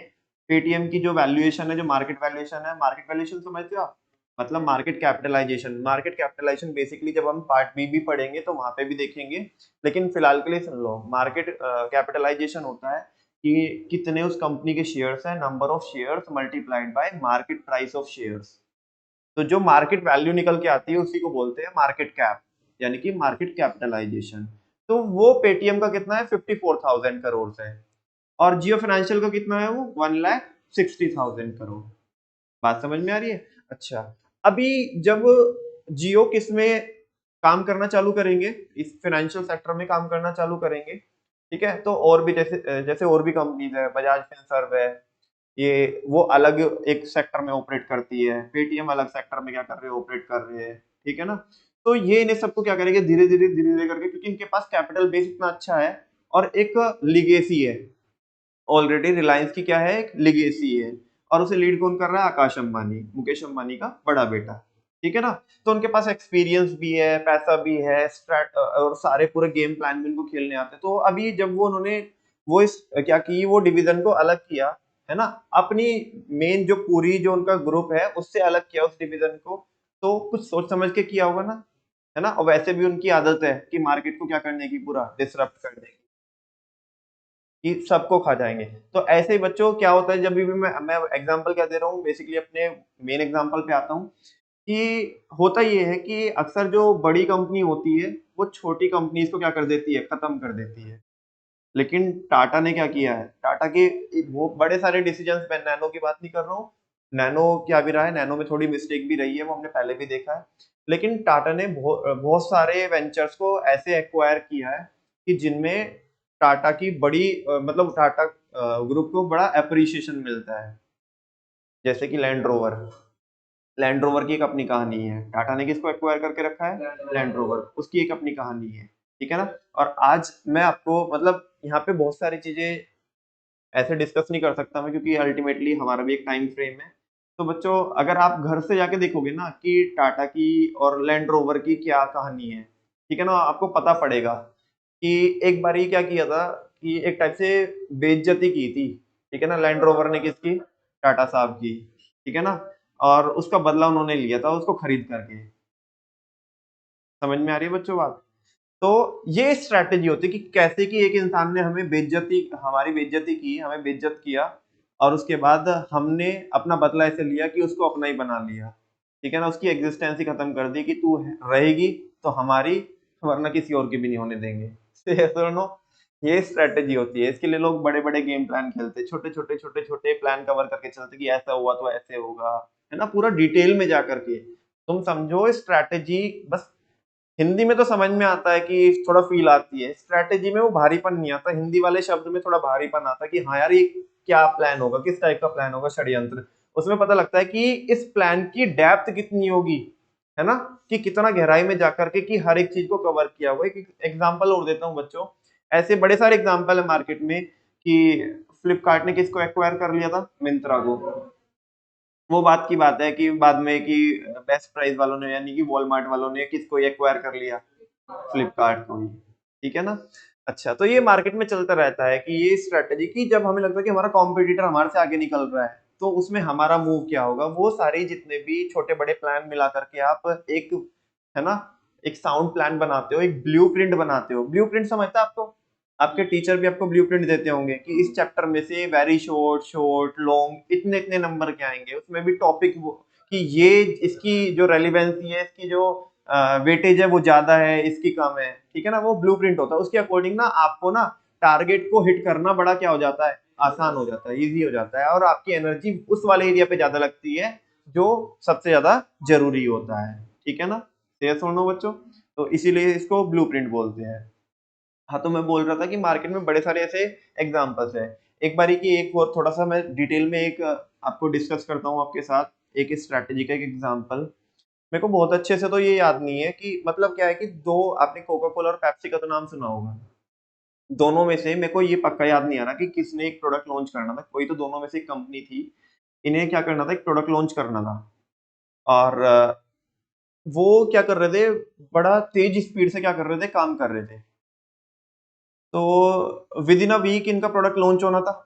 पेटीएम की जो वैल्यूएशन है, जो मार्केट वैल्यूएशन है, मार्केट वैल्यूएशन समझते हो आप, मतलब market capitalisation. Market capitalisation basically जब हम पार्ट बी भी पढ़ेंगे तो वहां पे भी देखेंगे, लेकिन फिलहाल के लिए सुन लो। मार्केट कैपिटलाइजेशन होता है कि कितने उस कंपनी के शेयर्स हैं, number of shares multiplied by market price of shares. तो जो मार्केट वैल्यू निकल के आती है उसी को बोलते हैं मार्केट कैप, यानी कि मार्केट कैपिटलाइजेशन। तो वो पेटीएम का कितना है, 54,000 करोड़ है, और जियो फाइनेंशियल का कितना है, वो 1,60,000 करोड़। बात समझ में आ रही है। अच्छा, अभी जब जियो किस में काम करना चालू करेंगे, इस फाइनेंशियल सेक्टर में काम करना चालू करेंगे, ठीक है, तो और भी जैसे और भी कंपनीज है, बजाज फिनसर्व है, ये वो अलग एक सेक्टर में ऑपरेट करती है, पेटीएम अलग सेक्टर में क्या कर रहे हैं, ऑपरेट कर रहे हैं, ठीक है ना। तो ये इन्हें सबको क्या करेंगे, धीरे धीरे करके, क्योंकि इनके पास कैपिटल बेस इतना अच्छा है और एक लिगेसी है। ऑलरेडी रिलायंस की क्या है, एक लिगेसी है, और उसे लीड कौन कर रहा है, आकाश अंबानी, मुकेश अंबानी का बड़ा बेटा, ठीक है ना। तो उनके पास एक्सपीरियंस भी है, पैसा भी है, स्ट्रैट और सारे पूरे गेम प्लान भी उनको खेलने आते हैं। तो अभी जब वो उन्होंने वो इस क्या की, वो डिवीजन को अलग किया, है ना, अपनी मेन जो पूरी जो उनका ग्रुप है उससे अलग किया उस डिवीजन को, तो कुछ सोच समझ के किया होगा ना, है ना। और वैसे भी उनकी आदत है कि मार्केट को क्या करने की, पूरा डिसरप्ट करने की, कि सबको खा जाएंगे। तो ऐसे ही बच्चों क्या होता है, जब भी मैं एग्जांपल क्या दे रहा हूँ, बेसिकली अपने मेन एग्जांपल पे आता हूँ, कि होता ये है कि अक्सर जो बड़ी कंपनी होती है वो छोटी कंपनीज को क्या कर देती है, खत्म कर देती है। लेकिन टाटा ने क्या किया है, टाटा के वो बड़े सारे डिसीजंस, मैं नैनो की बात नहीं कर रहा हूँ, नैनो क्या भी रहा है, नैनो में थोड़ी मिस्टेक भी रही है, वो हमने पहले भी देखा है। लेकिन टाटा ने बहुत सारे वेंचर्स को ऐसे एक्वायर किया है कि जिनमें टाटा की बड़ी मतलब टाटा ग्रुप को बड़ा अप्रिसिएशन मिलता है। जैसे कि लैंड रोवर, लैंड रोवर की एक अपनी कहानी है, टाटा ने किसको एक्वायर करके रखा है, लैंड रोवर, उसकी एक अपनी कहानी है, ठीक है ना। और आज मैं आपको मतलब यहाँ पे बहुत सारी चीजें ऐसे डिस्कस नहीं कर सकता मैं, क्योंकि अल्टीमेटली हमारा भी एक टाइम फ्रेम है। तो बच्चों, अगर आप घर से जाके देखोगे ना कि टाटा की और लैंड रोवर की क्या कहानी है, ठीक है ना, आपको पता पड़ेगा कि एक बार ये क्या किया था, कि एक टाइप से बेइज्जती की थी, ठीक है ना, लैंड रोवर ने किसकी, टाटा साहब की, ठीक है ना। और उसका बदला उन्होंने लिया था उसको खरीद करके। समझ में आ रही है बच्चों बात। तो ये स्ट्रैटेजी होती है कि कैसे कि एक इंसान ने हमें बेइज्जती, हमारी बेइज्जती की, हमें बेइज्जत किया, और उसके बाद हमने अपना बदला ऐसे लिया कि उसको अपना ही बना लिया, ठीक है ना, उसकी एग्जिस्टेंस ही खत्म कर दी कि तू रहेगी तो हमारी, वरना किसी और की भी नहीं होने देंगे। सुनो, ये स्ट्रैटेजी होती है, इसके लिए लोग बड़े बड़े गेम प्लान खेलते हैं, छोटे छोटे प्लान कवर करके चलते कि ऐसा हुआ तो ऐसे होगा, है ना, पूरा डिटेल में जा करके। तुम समझो स्ट्रैटेजी, बस हिंदी में तो समझ में आता है कि थोड़ा फील आती है, स्ट्रैटेजी में वो भारीपन नहीं आता, हिंदी वाले शब्द में थोड़ा भारीपन आता है कि हाँ यार ये क्या प्लान होगा, किस टाइप का प्लान होगा, षड्यंत्र। उसमें पता लगता है कि इस प्लान की डेप्थ कितनी होगी, है ना, कि कितना गहराई में जाकर के कि हर एक चीज को कवर किया हुआ है। एक एग्जाम्पल और देता हूँ बच्चों, ऐसे बड़े सारे एग्जाम्पल है मार्केट में, कि फ्लिपकार्ट ने किसको एक्वायर कर लिया था, मिंत्रा को। वो बात की बात है कि बाद में कि बेस्ट प्राइस वालों ने, यानी कि वॉलमार्ट वालों ने किसको एक्वायर कर लिया, फ्लिपकार्ट को ही, ठीक है ना। अच्छा, तो ये मार्केट में चलता रहता है कि ये स्ट्रेटेजी की जब हमें लगता है कि हमारा कॉम्पिटिटर हमारे से आगे निकल रहा है, तो उसमें हमारा मूव क्या होगा, वो सारे जितने भी छोटे बड़े प्लान मिला करके आप एक, है ना, एक साउंड प्लान बनाते हो, एक ब्लूप्रिंट बनाते हो। ब्लूप्रिंट समझता है आपको, आपके टीचर भी आपको ब्लूप्रिंट देते होंगे कि इस चैप्टर में से वेरी शॉर्ट, शॉर्ट, लॉन्ग, इतने इतने नंबर के आएंगे, उसमें भी टॉपिक वो कि ये इसकी जो रेलिवेंसी है, इसकी जो वेटेज है वो ज्यादा है, इसकी कम है, ठीक है ना। वो ब्लूप्रिंट होता है, उसके अकॉर्डिंग ना आपको ना टारगेट को हिट करना बड़ा क्या हो जाता है, आसान हो जाता है, इजी हो जाता है, और आपकी एनर्जी उस वाले एरिया पे ज्यादा लगती है जो सबसे ज्यादा जरूरी होता है, ठीक है ना। शेयर सुनो बच्चों, तो इसीलिए इसको ब्लूप्रिंट बोलते हैं। हाँ, तो मैं बोल रहा था कि मार्केट में बड़े सारे ऐसे एग्जांपल्स हैं। एक बारी की एक और थोड़ा सा मैं डिटेल में एक आपको डिस्कस करता हूँ आपके साथ एक स्ट्रैटेजी का एक एग्जांपल। मेरे को बहुत अच्छे से तो ये याद नहीं है कि मतलब क्या है कि दो, आपने कोका कोला और पेप्सी का तो नाम सुना होगा, दोनों में से मेरे को ये पक्का याद नहीं आ रहा कि किसने एक प्रोडक्ट लॉन्च करना था, कोई तो दोनों में से एक कंपनी थी, इन्हें क्या करना था, एक प्रोडक्ट लॉन्च करना था। और वो क्या कर रहे थे, बड़ा तेज स्पीड से क्या कर रहे थे, काम कर रहे थे। तो विद इन अ वीक इनका प्रोडक्ट लॉन्च होना था।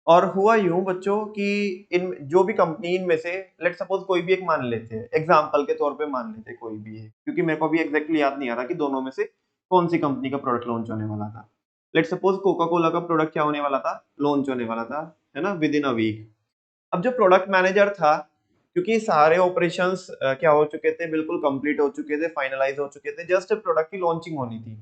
और हुआ यूं बच्चों कि इन जो भी कंपनी इनमें से, लेट सपोज कोई भी एक मान लेते हैं, एग्जांपल के तौर पे मान लेते हैं कोई भी है, क्योंकि मेरे को भी एग्जैक्टली याद नहीं आ रहा कि दोनों में से कौन सी कंपनी का प्रोडक्ट लॉन्च होने वाला था। लेट सपोज कोका कोला का प्रोडक्ट क्या होने वाला था, लॉन्च होने वाला था, है ना, विद इन अ वीक। अब जो प्रोडक्ट मैनेजर था, क्योंकि सारे ऑपरेशंस क्या हो चुके थे, बिल्कुल कंप्लीट हो चुके थे, फाइनलाइज हो चुके थे, जस्ट प्रोडक्ट की लॉन्चिंग होनी थी।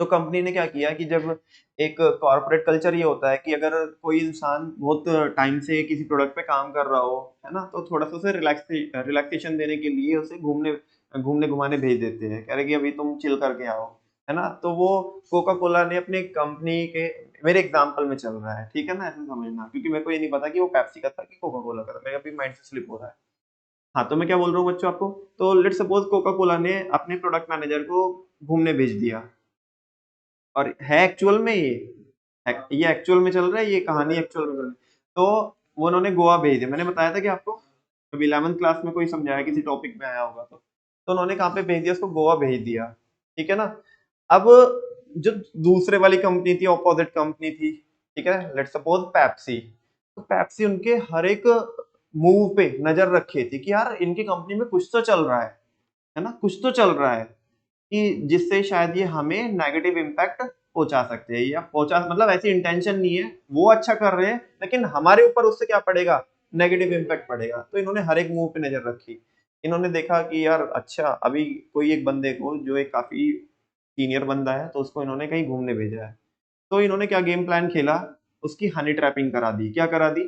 तो कंपनी ने क्या किया कि जब एक कॉर्पोरेट कल्चर ये होता है कि अगर कोई इंसान बहुत टाइम से किसी प्रोडक्ट पे काम कर रहा हो, है ना, तो थोड़ा सा उसे रिलैक्सेशन देने के लिए उसे घूमने घूमने घुमाने भेज देते हैं, कह रहे कि अभी तुम चिल करके आओ, है ना। तो वो कोका कोला ने अपने कंपनी के, मेरे एग्जाम्पल में चल रहा है, ठीक है ना, ऐसे समझना, क्योंकि मेरे को ये नहीं पता कि वो पेप्सी का था कि कोका कोला का था, मेरे अभी माइंड से स्लिप हो रहा है। हाँ, तो मैं क्या बोल रहा हूँ बच्चों आपको, तो लेट्स सपोज कोका कोला ने अपने प्रोडक्ट मैनेजर को घूमने भेज दिया, और है एक्चुअल में ये एक्चुअल में चल रहा है, ये कहानी एक्चुअल में चल रही है। तो वो उन्होंने गोवा भेज दिया, मैंने बताया था कि आपको जब 11th क्लास में कोई समझाया किसी टॉपिक में आया होगा तो उन्होंने कहाँ पे भेज दिया, उसको गोवा भेज दिया, ठीक है ना। अब जो दूसरे वाली कंपनी थी, ऑपोजिट कंपनी थी, ठीक है, लेट्स सपोज पेप्सी, तो पेप्सी उनके हर एक मूव पे नजर रखे थी कि यार इनकी कंपनी में कुछ तो चल रहा है ना, कुछ तो चल रहा है कि जिससे शायद ये हमें नेगेटिव इम्पैक्ट पहुंचा सकते हैं, या पहुंचा मतलब ऐसी इंटेंशन नहीं है, वो अच्छा कर रहे हैं लेकिन हमारे ऊपर उससे क्या पड़ेगा, नेगेटिव इम्पैक्ट पड़ेगा। तो इन्होंने हर एक मूव पे नजर रखी, इन्होंने देखा कि यार अच्छा अभी कोई एक बंदे को जो एक काफी सीनियर बंदा है, तो उसको इन्होंने कहीं घूमने भेजा है, तो इन्होंने क्या गेम प्लान खेला, उसकी हनी ट्रैपिंग करा दी। क्या करा दी?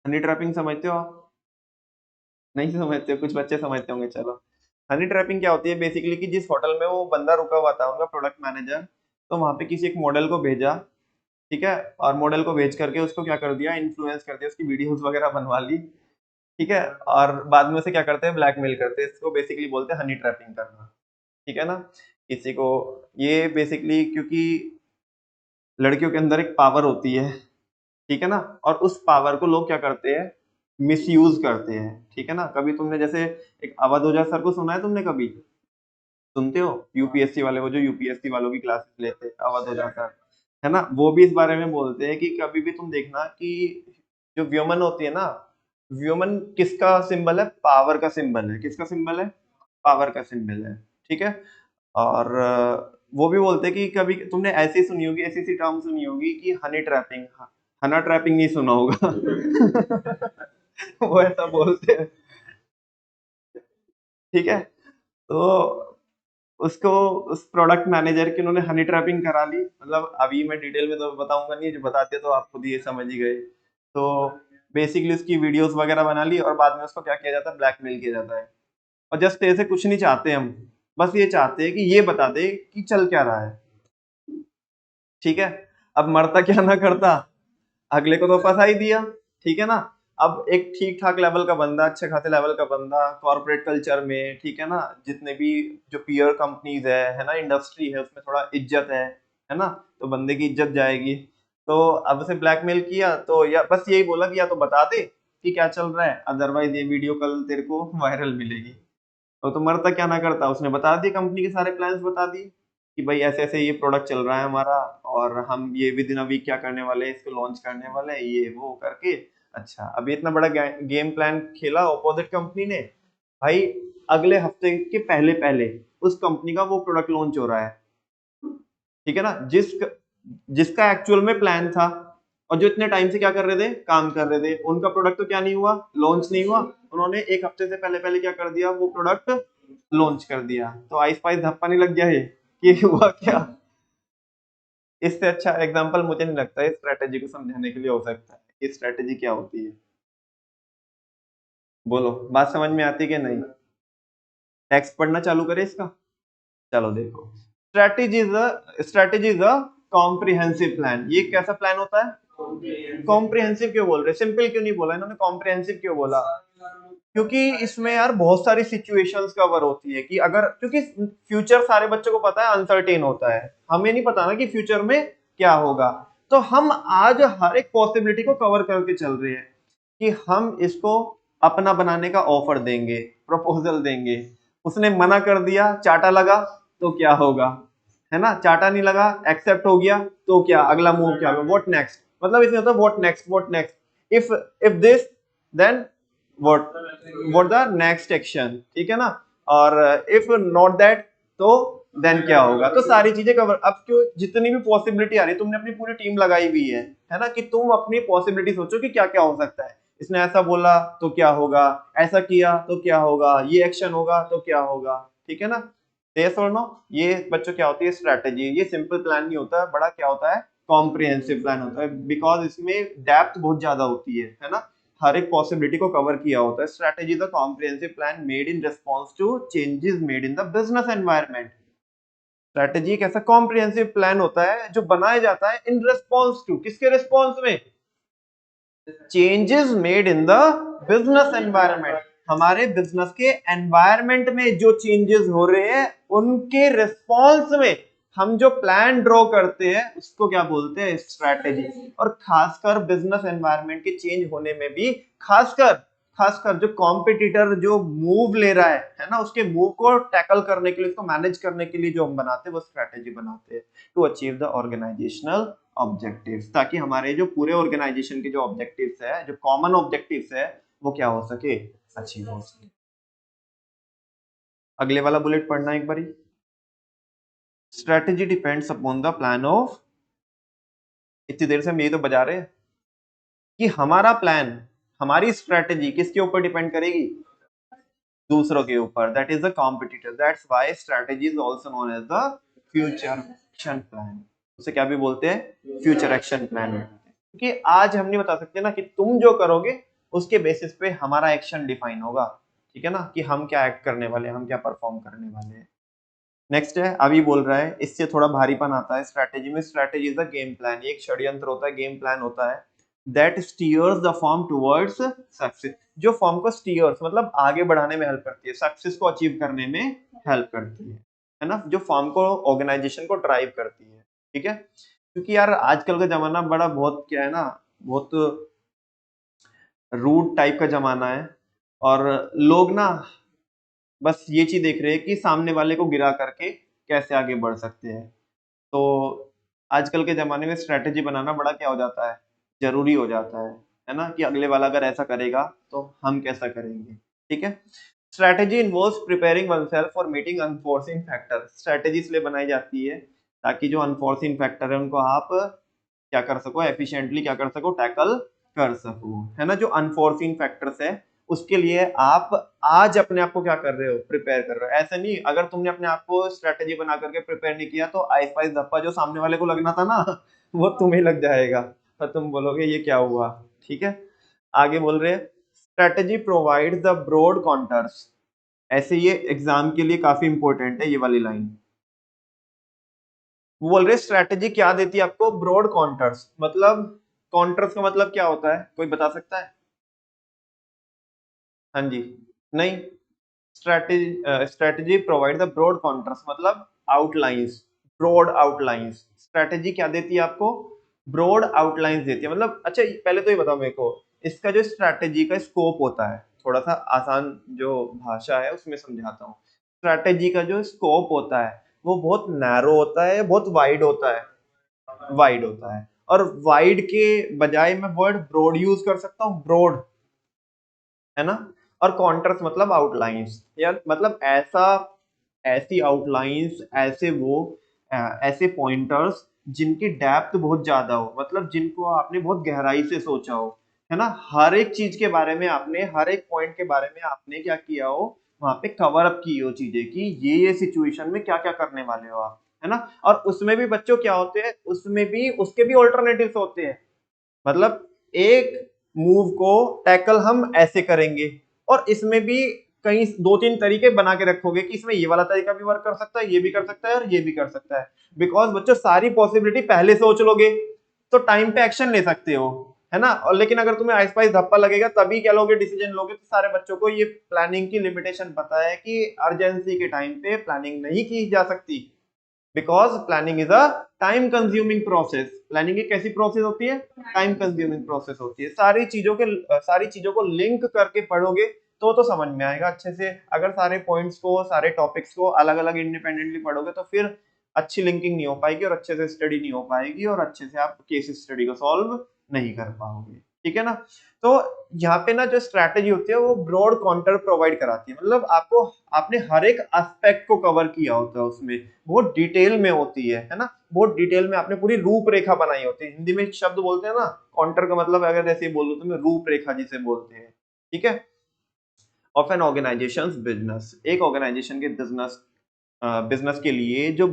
हनी ट्रैपिंग समझते हो आप? नहीं समझते हो? कुछ बच्चे समझते होंगे, चलो। हनी ट्रैपिंग क्या होती है बेसिकली कि जिस होटल में वो बंदा रुका हुआ था, उनका प्रोडक्ट मैनेजर, तो वहां पे किसी एक मॉडल को भेजा, ठीक है, और मॉडल को भेज करके उसको क्या कर दिया, इन्फ्लुएंस कर दिया, उसकी वीडियोस वगैरह बनवा ली, ठीक है, और बाद में उसे क्या करते हैं, ब्लैकमेल करते हैं। इसको बेसिकली बोलते हैं हनी ट्रैपिंग करना, ठीक है ना। किसी को, ये बेसिकली क्योंकि लड़कियों के अंदर एक पावर होती है, ठीक है ना, और उस पावर को लोग क्या करते हैं, मिसयूज करते हैं, ठीक है ना। कभी तुमने जैसे एक अवध ओझा सर को सुना है तुमने कभी? सुनते हो? यूपीएससी वाले, वो जो यूपीएससी वालों की क्लासेस लेते हैं, अवध ओझा सर, है ना, वो भी इस बारे में बोलते हैं कि कभी भी तुम देखना कि जो व्योमन होती है ना, व्योमन किसका सिंबल है, पावर का सिंबल है, किसका सिंबल है, पावर का सिंबल है, ठीक है। और वो भी बोलते हैं कि कभी तुमने ऐसी सुनी होगी, ऐसी सी टर्म सुनी होगी कि हनी ट्रैपिंग, हना ट्रैपिंग नहीं सुना होगा। वो ऐसा बोलते हैं, ठीक है। तो उसको, उस प्रोडक्ट मैनेजर की उन्होंने हनी ट्रैपिंग करा ली, मतलब अभी मैं डिटेल में तो बताऊंगा नहीं, जो बताते तो आप खुद ही ये समझ ही गए। तो बेसिकली उसकी वीडियोस वगैरह बना ली, और बाद में उसको क्या किया जाता है, ब्लैकमेल किया जाता है। और जस्ट ऐसे कुछ नहीं चाहते हम, बस ये चाहते हैं कि ये बता दे कि चल क्या रहा है, ठीक है। अब मरता क्या ना करता, अगले को तो फंसा ही दिया, ठीक है ना। अब एक ठीक ठाक लेवल का बंदा, अच्छे खासे लेवल का बंदा कॉर्पोरेट कल्चर में, ठीक है ना, जितने भी जो पीयर कंपनीज है ना, इंडस्ट्री है, उसमें थोड़ा इज्जत है ना, तो बंदे की इज्जत जाएगी। तो अब उसे ब्लैकमेल किया, तो या बस यही बोला कि या तो बता दे कि क्या चल रहा है, अदरवाइज ये वीडियो कल तेरे को वायरल मिलेगी। तो मरता क्या ना करता, उसने बता दिए, कंपनी के सारे प्लान्स बता दिए कि भाई ऐसे ऐसे ये प्रोडक्ट चल रहा है हमारा, और हम ये विद इन अ वीक क्या करने वाले हैं, इसको लॉन्च करने वाले हैं, ये वो करके। अच्छा, अभी इतना बड़ा गेम प्लान खेला ऑपोजिट कंपनी ने, भाई अगले हफ्ते के पहले पहले उस कंपनी का वो प्रोडक्ट लॉन्च हो रहा है, ठीक है ना, जिसका एक्चुअल में प्लान था, और जो इतने टाइम से क्या कर रहे थे, काम कर रहे थे, उनका प्रोडक्ट तो क्या नहीं हुआ, लॉन्च नहीं हुआ। उन्होंने एक हफ्ते से पहले पहले क्या कर दिया, वो प्रोडक्ट लॉन्च कर दिया। तो आइस पाइस धप्पा नहीं लग गया ये कि हुआ क्या? इससे अच्छा एग्जांपल मुझे नहीं लगता है स्ट्रेटेजी को समझाने के लिए हो सकता है। ये स्ट्रेटेजी क्या होती है, बोलो, बात समझ में आती है कि नहीं? टेक्स्ट पढ़ना चालू करें इसका? चलो देखो, strategy is a comprehensive plan. ये कैसा प्लान होता है? कॉम्प्रिहेंसिव क्यों बोल रहे, सिंपल क्यों नहीं बोला इन्होंने, कॉम्प्रिहेंसिव क्यों बोला? क्योंकि इसमें यार बहुत सारी सिचुएशंस कवर होती है, कि अगर, क्योंकि फ्यूचर सारे बच्चों को पता है अनसर्टेन होता है, हमें नहीं पता ना कि फ्यूचर में क्या होगा। तो हम आज हर एक पॉसिबिलिटी को कवर करके चल रहे हैं कि हम इसको अपना बनाने का ऑफर देंगे, प्रपोजल देंगे। उसने मना कर दिया, चाटा लगा, तो क्या होगा, है ना, चाटा नहीं लगा, एक्सेप्ट हो गया, तो क्या अगला मूव क्या होगा, व्हाट नेक्स्ट, मतलब इसमें होता है what next, what next, if this then what, what the next action, ठीक है ना। और इफ नॉट दैट, तो देन क्या होगा। तो सारी चीजें कवर, अब क्यों जितनी भी पॉसिबिलिटी आ रही है, तुमने अपनी पूरी टीम लगाई हुई है ना, कि तुम अपनी पॉसिबिलिटी सोचो कि क्या क्या हो सकता है। इसने ऐसा बोला तो क्या होगा, ऐसा किया तो क्या होगा, ये एक्शन होगा तो क्या होगा, ठीक है ना। यस और नो? ये बच्चों क्या होती है स्ट्रेटेजी। ये सिंपल प्लान नहीं होता है, बड़ा क्या होता है कॉम्प्रिहेंसिव प्लान होता है, बिकॉज इसमें डेप्थ बहुत ज्यादा होती है ना, हर एक पॉसिबिलिटी को कवर किया होता है। Strategy is a comprehensive plan made in response to changes made in the business environment. Strategy एक ऐसा कॉम्प्रिहेंसिव प्लान होता है जो बनाया जाता है इन रिस्पॉन्स टू, किसके रिस्पॉन्स में? Changes made in the business environment. हमारे बिजनेस के एनवायरनमेंट में जो चेंजेस हो रहे हैं उनके रिस्पॉन्स में हम जो प्लान ड्रॉ करते हैं उसको क्या बोलते हैं स्ट्रैटेजी। और खासकर बिजनेस एनवायरनमेंट के चेंज होने में भी खासकर खासकर जो कॉम्पिटिटर जो मूव ले रहा है ना, उसके मूव को टैकल करने के लिए, उसको मैनेज करने के लिए जो हम बनाते हैं वो स्ट्रैटेजी बनाते हैं to achieve the organisational objectives, ताकि हमारे जो पूरे ऑर्गेनाइजेशन के जो ऑब्जेक्टिव्स है, जो कॉमन ऑब्जेक्टिव्स है, वो क्या हो सके, अचीव हो सके। अगले वाला बुलेट पढ़ना एक बारी। Strategy depends upon the plan of, इतनी देर से हम ये तो बजा रहे हैं कि हमारा प्लान, हमारी स्ट्रेटेजी किसके ऊपर डिपेंड करेगी? दूसरों के ऊपर। That is the competitor, that's why strategy is also known as the future action plan. उसे क्या भी बोलते हैं? Future action plan. क्योंकि आज हम नहीं बता सकते ना कि तुम जो करोगे उसके बेसिस पे हमारा एक्शन डिफाइन होगा, ठीक है ना, कि हम क्या एक्ट करने वाले हैं, हम क्या परफॉर्म करने वाले हैं। नेक्स्ट है, अभी बोल रहा है, इससे थोड़ा भारीपन आता है स्ट्रैटेजी में। Strategy is a game plan, ये एक षड्यंत्र होता है, गेम प्लान होता है that stairs the form towards success, जो फॉर्म को स्टीयर्स मतलब आगे बढ़ाने में हेल्प करती है, सक्सेस को अचीव करने में हेल्प करती है ना, जो फॉर्म को, ऑर्गेनाइजेशन को ड्राइव करती है, ठीक है। क्योंकि यार आजकल का जमाना बड़ा बहुत क्या है ना, बहुत रूड टाइप का जमाना है, और लोग ना बस ये चीज देख रहे हैं कि सामने वाले को गिरा करके कैसे आगे बढ़ सकते हैं। तो आजकल के ज़माने में स्ट्रैटेजी बनाना बड़ा क्या हो जाता है, ज़रूरी हो जाता है ना, कि अगले वाला अगर ऐसा करेगा तो हम कैसा करेंगे, ठीक है। Strategy involves preparing oneself for meeting enforcing factor. Strategy इसलिए बनाई जाती है ताकि जो अनफोर्सिंग फैक्टर है उनको आप क्या कर सको, एफिशिएंटली क्या कर सको, टैकल कर सको, है ना। जो अनफोर्सिंग फैक्टर्स है उसके लिए आप आज अपने आप को क्या कर रहे हो, प्रिपेयर कर रहे हो। ऐसा नहीं, अगर तुमने अपने आप को स्ट्रेटेजी बना करके प्रिपेयर नहीं किया तो आइस पाइस धप्पा जो सामने वाले को लगना था ना वो तुम्हें लग जाएगा, तो तुम बोलोगे ये क्या हुआ, ठीक है। आगे बोल रहे हैं, स्ट्रेटेजी प्रोवाइड द ब्रॉड कॉन्टर्स। ऐसे ये एग्जाम के लिए काफी इंपॉर्टेंट है ये वाली लाइन। वो बोल रहे स्ट्रेटेजी क्या देती है आपको, ब्रॉड कॉन्टर्स। मतलब कॉन्टर्स का मतलब क्या होता है, कोई बता सकता है? हाँ जी, नहीं, strategy provide the broad contrast मतलब आउटलाइंस, ब्रॉड आउटलाइंस। स्ट्रेटेजी क्या देती है आपको, ब्रॉड आउटलाइंस देती है। मतलब अच्छा पहले तो ये बताओ मेरे को, इसका जो स्ट्रेटेजी का स्कोप होता है, थोड़ा सा आसान जो भाषा है उसमें समझाता हूँ। स्ट्रेटेजी का जो स्कोप होता है वो बहुत नैरो होता है, बहुत वाइड होता है, वाइड होता है। और वाइड के बजाय मैं वर्ड ब्रॉड यूज कर सकता हूँ, ब्रॉड, है ना। और कॉन्ट्रास्ट मतलब आउटलाइंस, यार मतलब ऐसा, ऐसी आउटलाइंस, ऐसे वो ऐसे पॉइंटर्स जिनकी डेप्थ बहुत ज्यादा हो, मतलब जिनको आपने बहुत गहराई से सोचा हो, है ना। हर एक चीज के बारे में आपने, हर एक पॉइंट के बारे में आपने क्या किया हो, वहां पे कवर अप की हो चीजें कि ये सिचुएशन में क्या क्या करने वाले हो आप, है ना। और उसमें भी बच्चों क्या होते हैं, उसमें भी उसके भी ऑल्टरनेटिव्स होते हैं। मतलब एक मूव को टैकल हम ऐसे करेंगे, और इसमें भी कई दो तीन तरीके बना के रखोगे कि इसमें ये वाला तरीका भी वर्क कर सकता है, ये भी कर सकता है और ये भी कर सकता है। बिकॉज बच्चों सारी पॉसिबिलिटी पहले सोच लोगे तो टाइम पे एक्शन ले सकते हो, है ना। और लेकिन अगर तुम्हें आइस पाइस धप्पा लगेगा तभी क्या लोगे, डिसीजन लोगे। तो सारे बच्चों को ये प्लानिंग की लिमिटेशन पता है कि अर्जेंसी के टाइम पे प्लानिंग नहीं की जा सकती, because planning is a time consuming process. Planning एक कैसी प्रोसेस होती है, टाइम कंज्यूमिंग प्रोसेस होती है। सारी चीजों को लिंक करके पढ़ोगे तो समझ में आएगा अच्छे से। अगर सारे पॉइंट्स को, सारे टॉपिक्स को अलग अलग इंडिपेंडेंटली पढ़ोगे तो फिर अच्छी लिंकिंग नहीं हो पाएगी, और अच्छे से स्टडी नहीं हो पाएगी, और अच्छे से आप केस स्टडी को सॉल्व नहीं कर पाओगे, ठीक है ना। तो यहाँ पे ना जो स्ट्रैटेजी होती है वो ब्रॉड काउंटर प्रोवाइड कराती है, मतलब आपको, आपने हर एक एस्पेक्ट को कवर किया होता है उसमें, बहुत डिटेल में होती है ना। बहुत डिटेल में आपने पूरी रूपरेखा बनाई होती है। हिंदी में एक शब्द बोलते हैं ना काउंटर का, मतलब अगर ऐसे ही बोल दो तो मैं रूपरेखा जिसे बोलते हैं, ठीक है। ऑफ एन ऑर्गेनाइजेशंस बिजनेस, एक ऑर्गेनाइजेशन के बिजनेस बिजनेस के लिए जो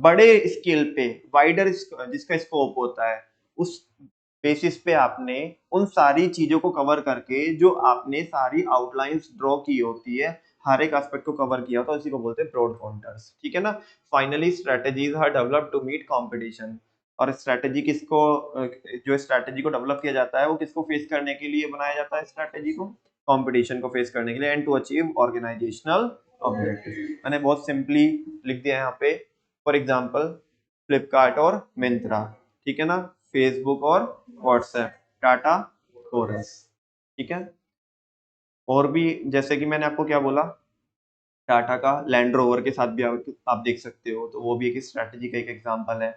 बड़े स्केल पे वाइडर जिसका स्कोप होता है, उस बेसिस पे आपने उन सारी चीजों को कवर करके जो आपने सारी आउटलाइंस ड्रॉ की होती है, हर एक एस्पेक्ट को कवर किया होता है, उसी को बोलते हैं ब्रॉड कॉन्टर्स, ठीक है ना। Finally strategies are developed to meet competition. और स्ट्रेटेजी किसको जो स्ट्रेटेजी को डेवलप किया जाता है वो किसको फेस करने के लिए बनाया जाता है, स्ट्रेटेजी को कंपटीशन को फेस करने के लिए, and to achieve organisational objective. मैंने बहुत सिंपली लिख दिया है यहाँ पे, फॉर एग्जांपल फ्लिपकार्ट और मिंत्रा, ठीक है ना, फेसबुक और व्हाट्सएप, टाटा कोरस, ठीक है। और भी जैसे कि मैंने आपको क्या बोला, टाटा का लैंड रोवर के साथ भी आप देख सकते हो, तो वो भी एक स्ट्रैटेजी का एक एग्जांपल है।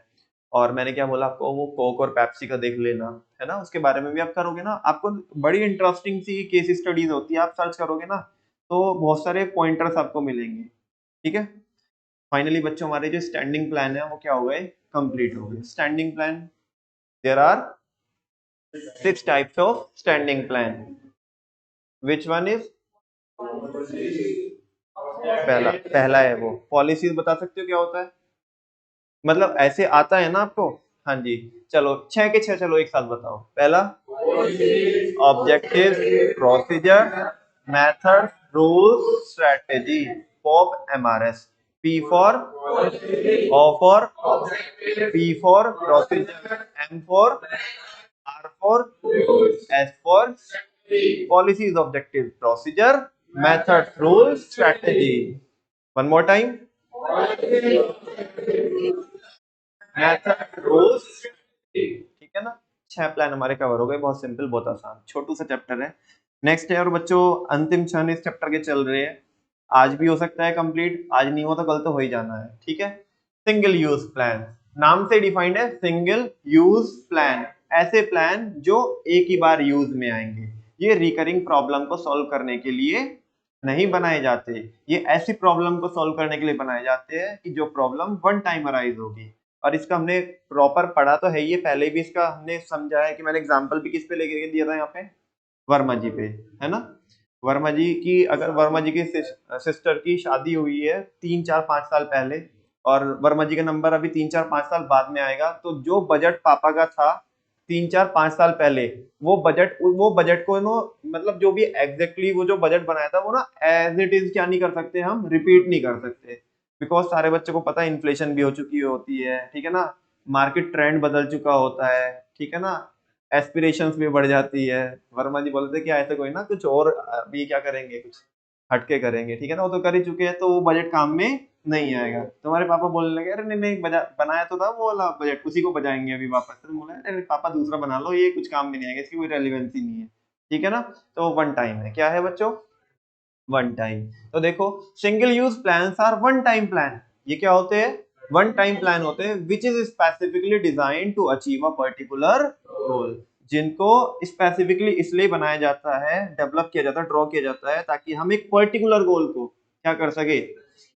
और मैंने क्या बोला आपको, वो कोक और पेप्सी का देख लेना, है ना, उसके बारे में भी आप करोगे ना, आपको बड़ी इंटरेस्टिंग सी केस स्टडीज होती है, आप सर्च करोगे ना तो बहुत सारे पॉइंटर्स आपको मिलेंगे, ठीक है। फाइनली बच्चों, हमारे जो स्टैंडिंग प्लान है वो क्या हो गए, कंप्लीट हो गए। Standing plan, there are 6 types of standing plan. Which one is, पहला पहला है वो पॉलिसीज, बता सकते हो क्या होता है, मतलब ऐसे आता है ना आपको। हाँ जी, चलो 6 के 6, चलो एक साथ बताओ। पहला objective, procedure, method, rules, strategy. Pop MRS, P for O for P for procedure, M for R for S for policies, objective, procedure, methods, rules, strategy. One more time. Method, rules, ठीक है ना। 6 प्लान हमारे कवर हो गए, बहुत सिंपल, बहुत आसान, छोटू सा चैप्टर है। नेक्स्ट है, और बच्चों अंतिम क्षण इस चैप्टर के चल रहे हैं, आज भी हो सकता है कंप्लीट, आज नहीं हो तो कल तो हो ही जाना है, ठीक है। सिंगल यूज प्लान, नाम से डिफाइंड है, सिंगल यूज प्लान, ऐसे प्लान जो एक ही बार यूज में आएंगे। ये रिकरिंग प्रॉब्लम को सॉल्व करने के लिए नहीं बनाए जाते, ये ऐसी प्रॉब्लम को सॉल्व करने के लिए बनाए जाते हैं कि जो प्रॉब्लम वन टाइम अराइज होगी। और इसका हमने प्रॉपर पढ़ा तो है, ये पहले भी इसका हमने समझा है कि मैंने एग्जांपल भी किस पे लेके दिया था, यहाँ पे वर्मा जी पे, है ना। वर्मा जी की, अगर वर्मा जी की सिस्टर की शादी हुई है 3 4 5 साल पहले, और वर्मा जी का नंबर अभी 3 4 5 साल बाद में आएगा, तो जो बजट पापा का था 3 4 5 साल पहले, वो बजट को नो, मतलब जो भी एग्जैक्टली वो जो बजट बनाया था वो ना एज इट इज क्या नहीं कर सकते, हम रिपीट नहीं कर सकते, बिकॉज सारे बच्चों को पता है इन्फ्लेशन भी हो चुकी होती है, ठीक है ना, मार्केट ट्रेंड बदल चुका होता है, ठीक है ना, एस्पिरेशंस भी बढ़ जाती है। वर्मा जी बोलते थे कि ऐसे कोई ना कुछ और अभी क्या करेंगे, कुछ हटके करेंगे, ठीक है ना, वो तो कर ही चुके हैं, तो वो बजट काम में नहीं आएगा। तुम्हारे पापा बोलने लगे, अरे नहीं नहीं, बनाया तो था वो वाला बजट, उसी को बजाएंगे अभी वापस। तो बोला, अरे पापा दूसरा बना लो, ये कुछ काम में नहीं आएगा, इसकी कोई रेलिवेंसी नहीं है, ठीक है ना। तो वन टाइम है, क्या है बच्चों, वन टाइम। तो देखो, single use plan are one time plan, ये क्या होते हैं, वन टाइम प्लान होते हैं, which is specifically design to achieve a particular goal, जिनको स्पेसिफिकली इसलिए बनाया जाता है, डेवलप किया जाता है, ड्रॉ किया जाता है, ताकि हम एक पर्टिकुलर गोल को क्या कर सके,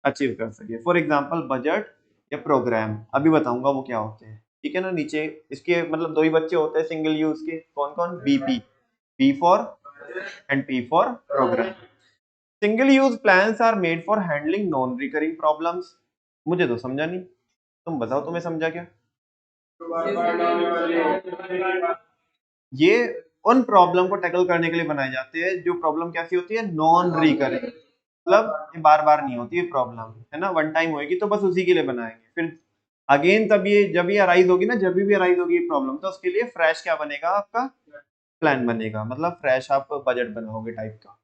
अचीव कर सके। फॉर एग्जाम्पल बजट या प्रोग्राम, अभी बताऊंगा वो क्या होते हैं, ठीक है ना। नीचे इसके मतलब दो ही बच्चे होते हैं सिंगल यूज के, कौन कौन, BP, P for and P for programme. Single use plans are made for handling non recurring problems. मुझे तो समझा नहीं, तुम बताओ तुम्हें समझा क्या। ये उन प्रॉब्लम को टैकल करने के लिए बनाए जाते हैं जो प्रॉब्लम कैसी होती है, नॉन रिकरिंग, मतलब ये बार बार नहीं होती है प्रॉब्लम, है ना, वन टाइम होगी तो बस उसी के लिए बनाएंगे, फिर अगेन तब ये जब ये अराइज होगी ना, जब भी अराइज होगी प्रॉब्लम, तो उसके लिए फ्रेश क्या बनेगा, आपका प्लान बनेगा, मतलब फ्रेश आप बजट बनाओगे टाइप का।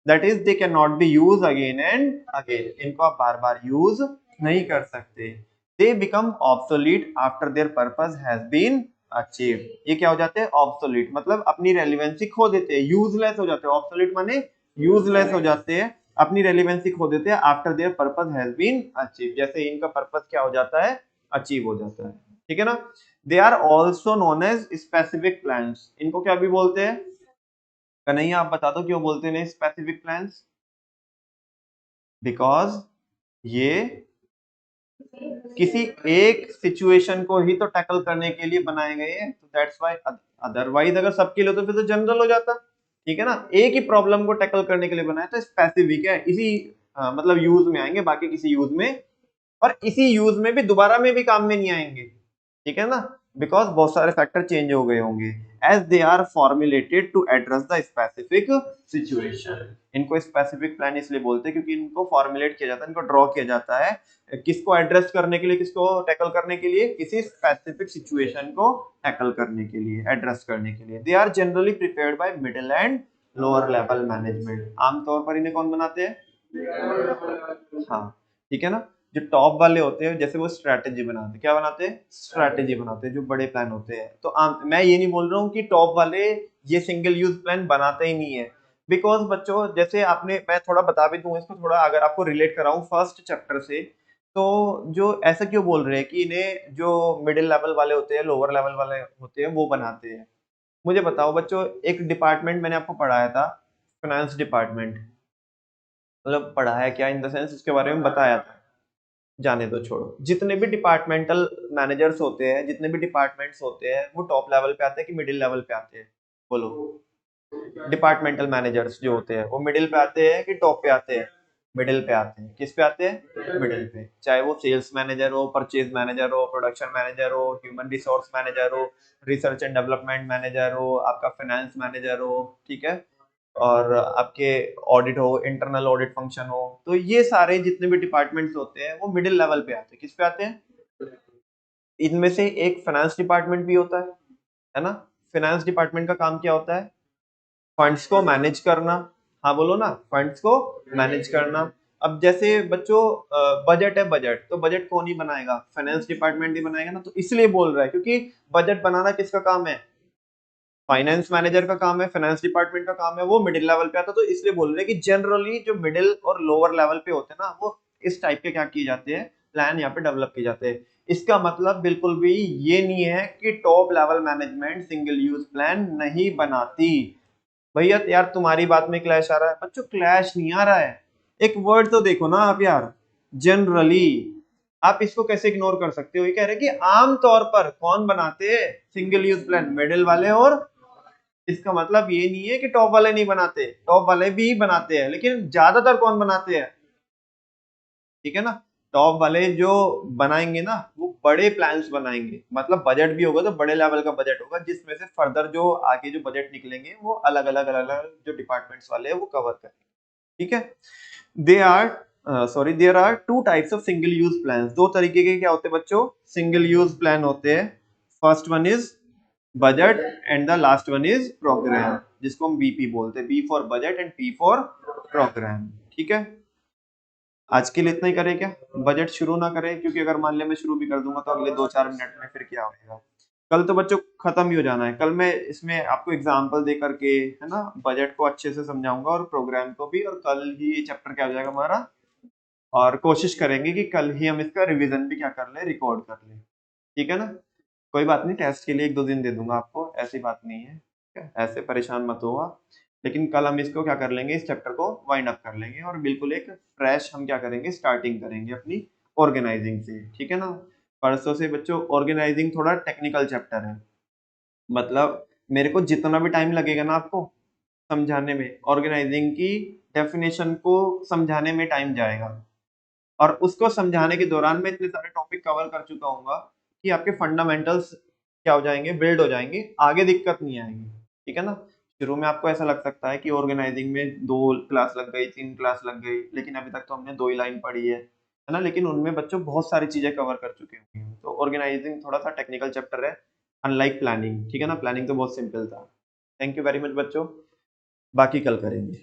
That is they can not be use again and again, इनको आप बार बार यूज नहीं कर सकते। They become obsolete after their purpose has been achieve. ये क्या हो जाते हैं, ऑब्सोलीट, मतलब अपनी रेलिवेंसी खो देते हैं, यूजलेस हो जाते हैं, ऑब्सोलीट माने यूजलेस हो जाते हैं, अपनी रेलिवेंसी खो देते हैं after their purpose has been achieve, जैसे इनका पर्पस क्या हो जाता है, अचीव हो जाता है, ठीक है ना। They are also known as specific plans, इनको क्या भी बोलते हैं, कन्हैया आप बता दो क्यों बोलते हैं स्पेसिफिक प्लान्स। बिकॉज ये किसी एक सिचुएशन को ही तो टैकल करने के लिए बनाए गए हैं, तो दैट्स व्हाई। अदरवाइज अगर सबके लिए तो फिर तो जनरल हो जाता, ठीक है ना, एक ही प्रॉब्लम को टैकल करने के लिए बनाया तो स्पेसिफिक है। इसी मतलब यूज में आएंगे, बाकी किसी यूज में, और इसी यूज में भी दोबारा में भी काम में नहीं आएंगे, ठीक है ना, बिकॉज बहुत सारे फैक्टर चेंज हो गए होंगे, as they are formulated to address the specific situation. इनको स्पेसिफिक प्लान इसलिए बोलते हैं क्योंकि इनको फॉर्मुलेट किया जाता है, इनको ड्रॉ किया जाता है किसको एड्रेस करने के लिए, किसको टैकल करने के लिए, किसी स्पेसिफिक सिचुएशन को टैकल करने के लिए, एड्रेस करने के लिए। They are generally prepared by middle and lower level management. आमतौर पर इन्हें कौन बनाते हैं? हाँ, ठीक है ना। जो टॉप वाले होते हैं जैसे वो स्ट्रैटेजी बनाते हैं, क्या बनाते हैं? स्ट्रैटेजी बनाते हैं, जो बड़े प्लान होते हैं। तो मैं ये नहीं बोल रहा हूँ कि टॉप वाले ये सिंगल यूज प्लान बनाते ही नहीं है, बिकॉज बच्चों जैसे आपने, मैं थोड़ा बता भी दूं इसको, थोड़ा अगर आपको रिलेट कराऊं फर्स्ट चैप्टर से, तो जो ऐसा क्यों बोल रहे हैं कि इन्हें जो मिडिल लेवल वाले होते हैं, लोअर लेवल वाले होते हैं, वो बनाते हैं। मुझे बताओ बच्चों, एक डिपार्टमेंट मैंने आपको पढ़ाया था, फाइनेंस डिपार्टमेंट, मतलब पढ़ाया क्या इन द सेंस, उसके बारे में बताया था, जाने दो छोड़ो। जितने भी डिपार्टमेंटल मैनेजर्स होते हैं, जितने भी डिपार्टमेंट्स होते हैं, वो टॉप लेवल पे आते हैं कि मिडिल लेवल पे आते हैं? बोलो। डिपार्टमेंटल मैनेजर्स जो होते हैं वो मिडिल पे आते हैं कि टॉप पे आते हैं? मिडिल पे आते हैं। किस पे आते हैं? मिडिल पे। चाहे वो सेल्स मैनेजर हो, परचेज मैनेजर हो, प्रोडक्शन मैनेजर हो, ह्यूमन रिसोर्स मैनेजर हो, रिसर्च एंड डेवलपमेंट मैनेजर हो, आपका फाइनेंस मैनेजर हो, ठीक है, और आपके ऑडिट हो, इंटरनल ऑडिट फंक्शन हो, तो ये सारे जितने भी डिपार्टमेंट्स होते हैं वो मिडिल लेवल पे आते हैं। किस पे आते हैं? इनमें से एक फाइनेंस डिपार्टमेंट भी होता है ना। फाइनेंस डिपार्टमेंट का काम क्या होता है? फंड्स को मैनेज करना। हाँ बोलो ना, फंड्स को मैनेज करना। अब जैसे बच्चों बजट है, बजट तो बजट कौन ही बनाएगा? फाइनेंस डिपार्टमेंट ही बनाएगा ना। तो इसलिए बोल रहा है क्योंकि बजट बनाना किसका काम है? फाइनेंस मैनेजर का काम है, फाइनेंस डिपार्टमेंट का काम है, वो मिडिल लेवल पे आता है। तो इसलिए बोल रहे हैं कि जनरली जो मिडिल और लोअर लेवल पे होते हैं ना, वो इस टाइप के क्या किए जाते हैं, प्लान यहाँ पे डेवलप किए जाते हैं। इसका मतलब बिल्कुल भी ये नहीं है कि top level management single use plan नहीं बनाती। भैया यार तुम्हारी बात में क्लैश आ रहा है। बच्चों क्लैश नहीं आ रहा है, एक वर्ड तो देखो ना आप यार, जनरली। आप इसको कैसे इग्नोर कर सकते हो? ये कह रहे हैं कि आमतौर पर कौन बनाते हैं सिंगल यूज प्लान? मिडिल वाले। और इसका मतलब ये नहीं है कि टॉप वाले नहीं बनाते, टॉप वाले भी बनाते हैं, लेकिन ज्यादातर कौन बनाते हैं? ठीक है ना। टॉप वाले जो बनाएंगे ना, वो बड़े प्लान्स बनाएंगे, मतलब बजट भी होगा तो बड़े लेवल का बजट होगा, जिसमें से फर्दर जो आगे जो बजट निकलेंगे वो अलग अलग अलग अलग जो डिपार्टमेंट्स वाले हैं वो कवर करेंगे, ठीक है। They are sorry there are two types of single use plan. दो तरीके के क्या होते हैं बच्चों? सिंगल यूज प्लान होते हैं। First one is budget and the last one is programme, जिसको हम बीपी बोलते हैं, B for budget and P for programme, ठीक है। आज के लिए इतना ही करें क्या? बजट शुरू ना करें, क्योंकि अगर मान लिया मैं शुरू भी कर दूंगा तो अगले 2-4 मिनट में फिर क्या होगा, कल तो बच्चों खत्म ही हो जाना है। कल मैं इसमें आपको एग्जांपल दे करके, है ना, बजट को अच्छे से समझाऊंगा और प्रोग्राम को भी, और कल ही ये चैप्टर क्या हो जाएगा हमारा, और कोशिश करेंगे कि कल ही हम इसका रिवीजन भी क्या कर ले, रिकॉर्ड कर ले, ठीक है ना। कोई बात नहीं, टेस्ट के लिए 1-2 दिन दे दूंगा आपको, ऐसी बात नहीं है, ठीक है? ऐसे परेशान मत हो आप। लेकिन कल हम इसको क्या कर लेंगे, इस चैप्टर को वाइंड अप कर लेंगे और बिल्कुल एक फ्रेश हम क्या करेंगे, स्टार्टिंग करेंगे अपनी ऑर्गेनाइजिंग से, ठीक है ना। परसों से बच्चों ऑर्गेनाइजिंग थोड़ा टेक्निकल चैप्टर है, मतलब मेरे को जितना भी टाइम लगेगा ना आपको समझाने में, ऑर्गेनाइजिंग की डेफिनेशन को समझाने में टाइम जाएगा, और उसको समझाने के दौरान मैं इतने सारे टॉपिक कवर कर चुका हूँ कि आपके फंडामेंटल्स क्या हो जाएंगे, बिल्ड हो जाएंगे, आगे दिक्कत नहीं आएगी, ठीक है ना। शुरू में आपको ऐसा लग सकता है कि ऑर्गेनाइजिंग में 2 क्लास लग गई, 3 क्लास लग गई, लेकिन अभी तक तो हमने 2 ही लाइन पढ़ी है ना। लेकिन उनमें बच्चों बहुत सारी चीजें कवर कर चुके होंगे। तो ऑर्गेनाइजिंग थोड़ा सा टेक्निकल चैप्टर है, अनलाइक प्लानिंग, ठीक है ना। प्लानिंग तो बहुत सिंपल था। थैंक यू वेरी मच बच्चों, बाकी कल करेंगे।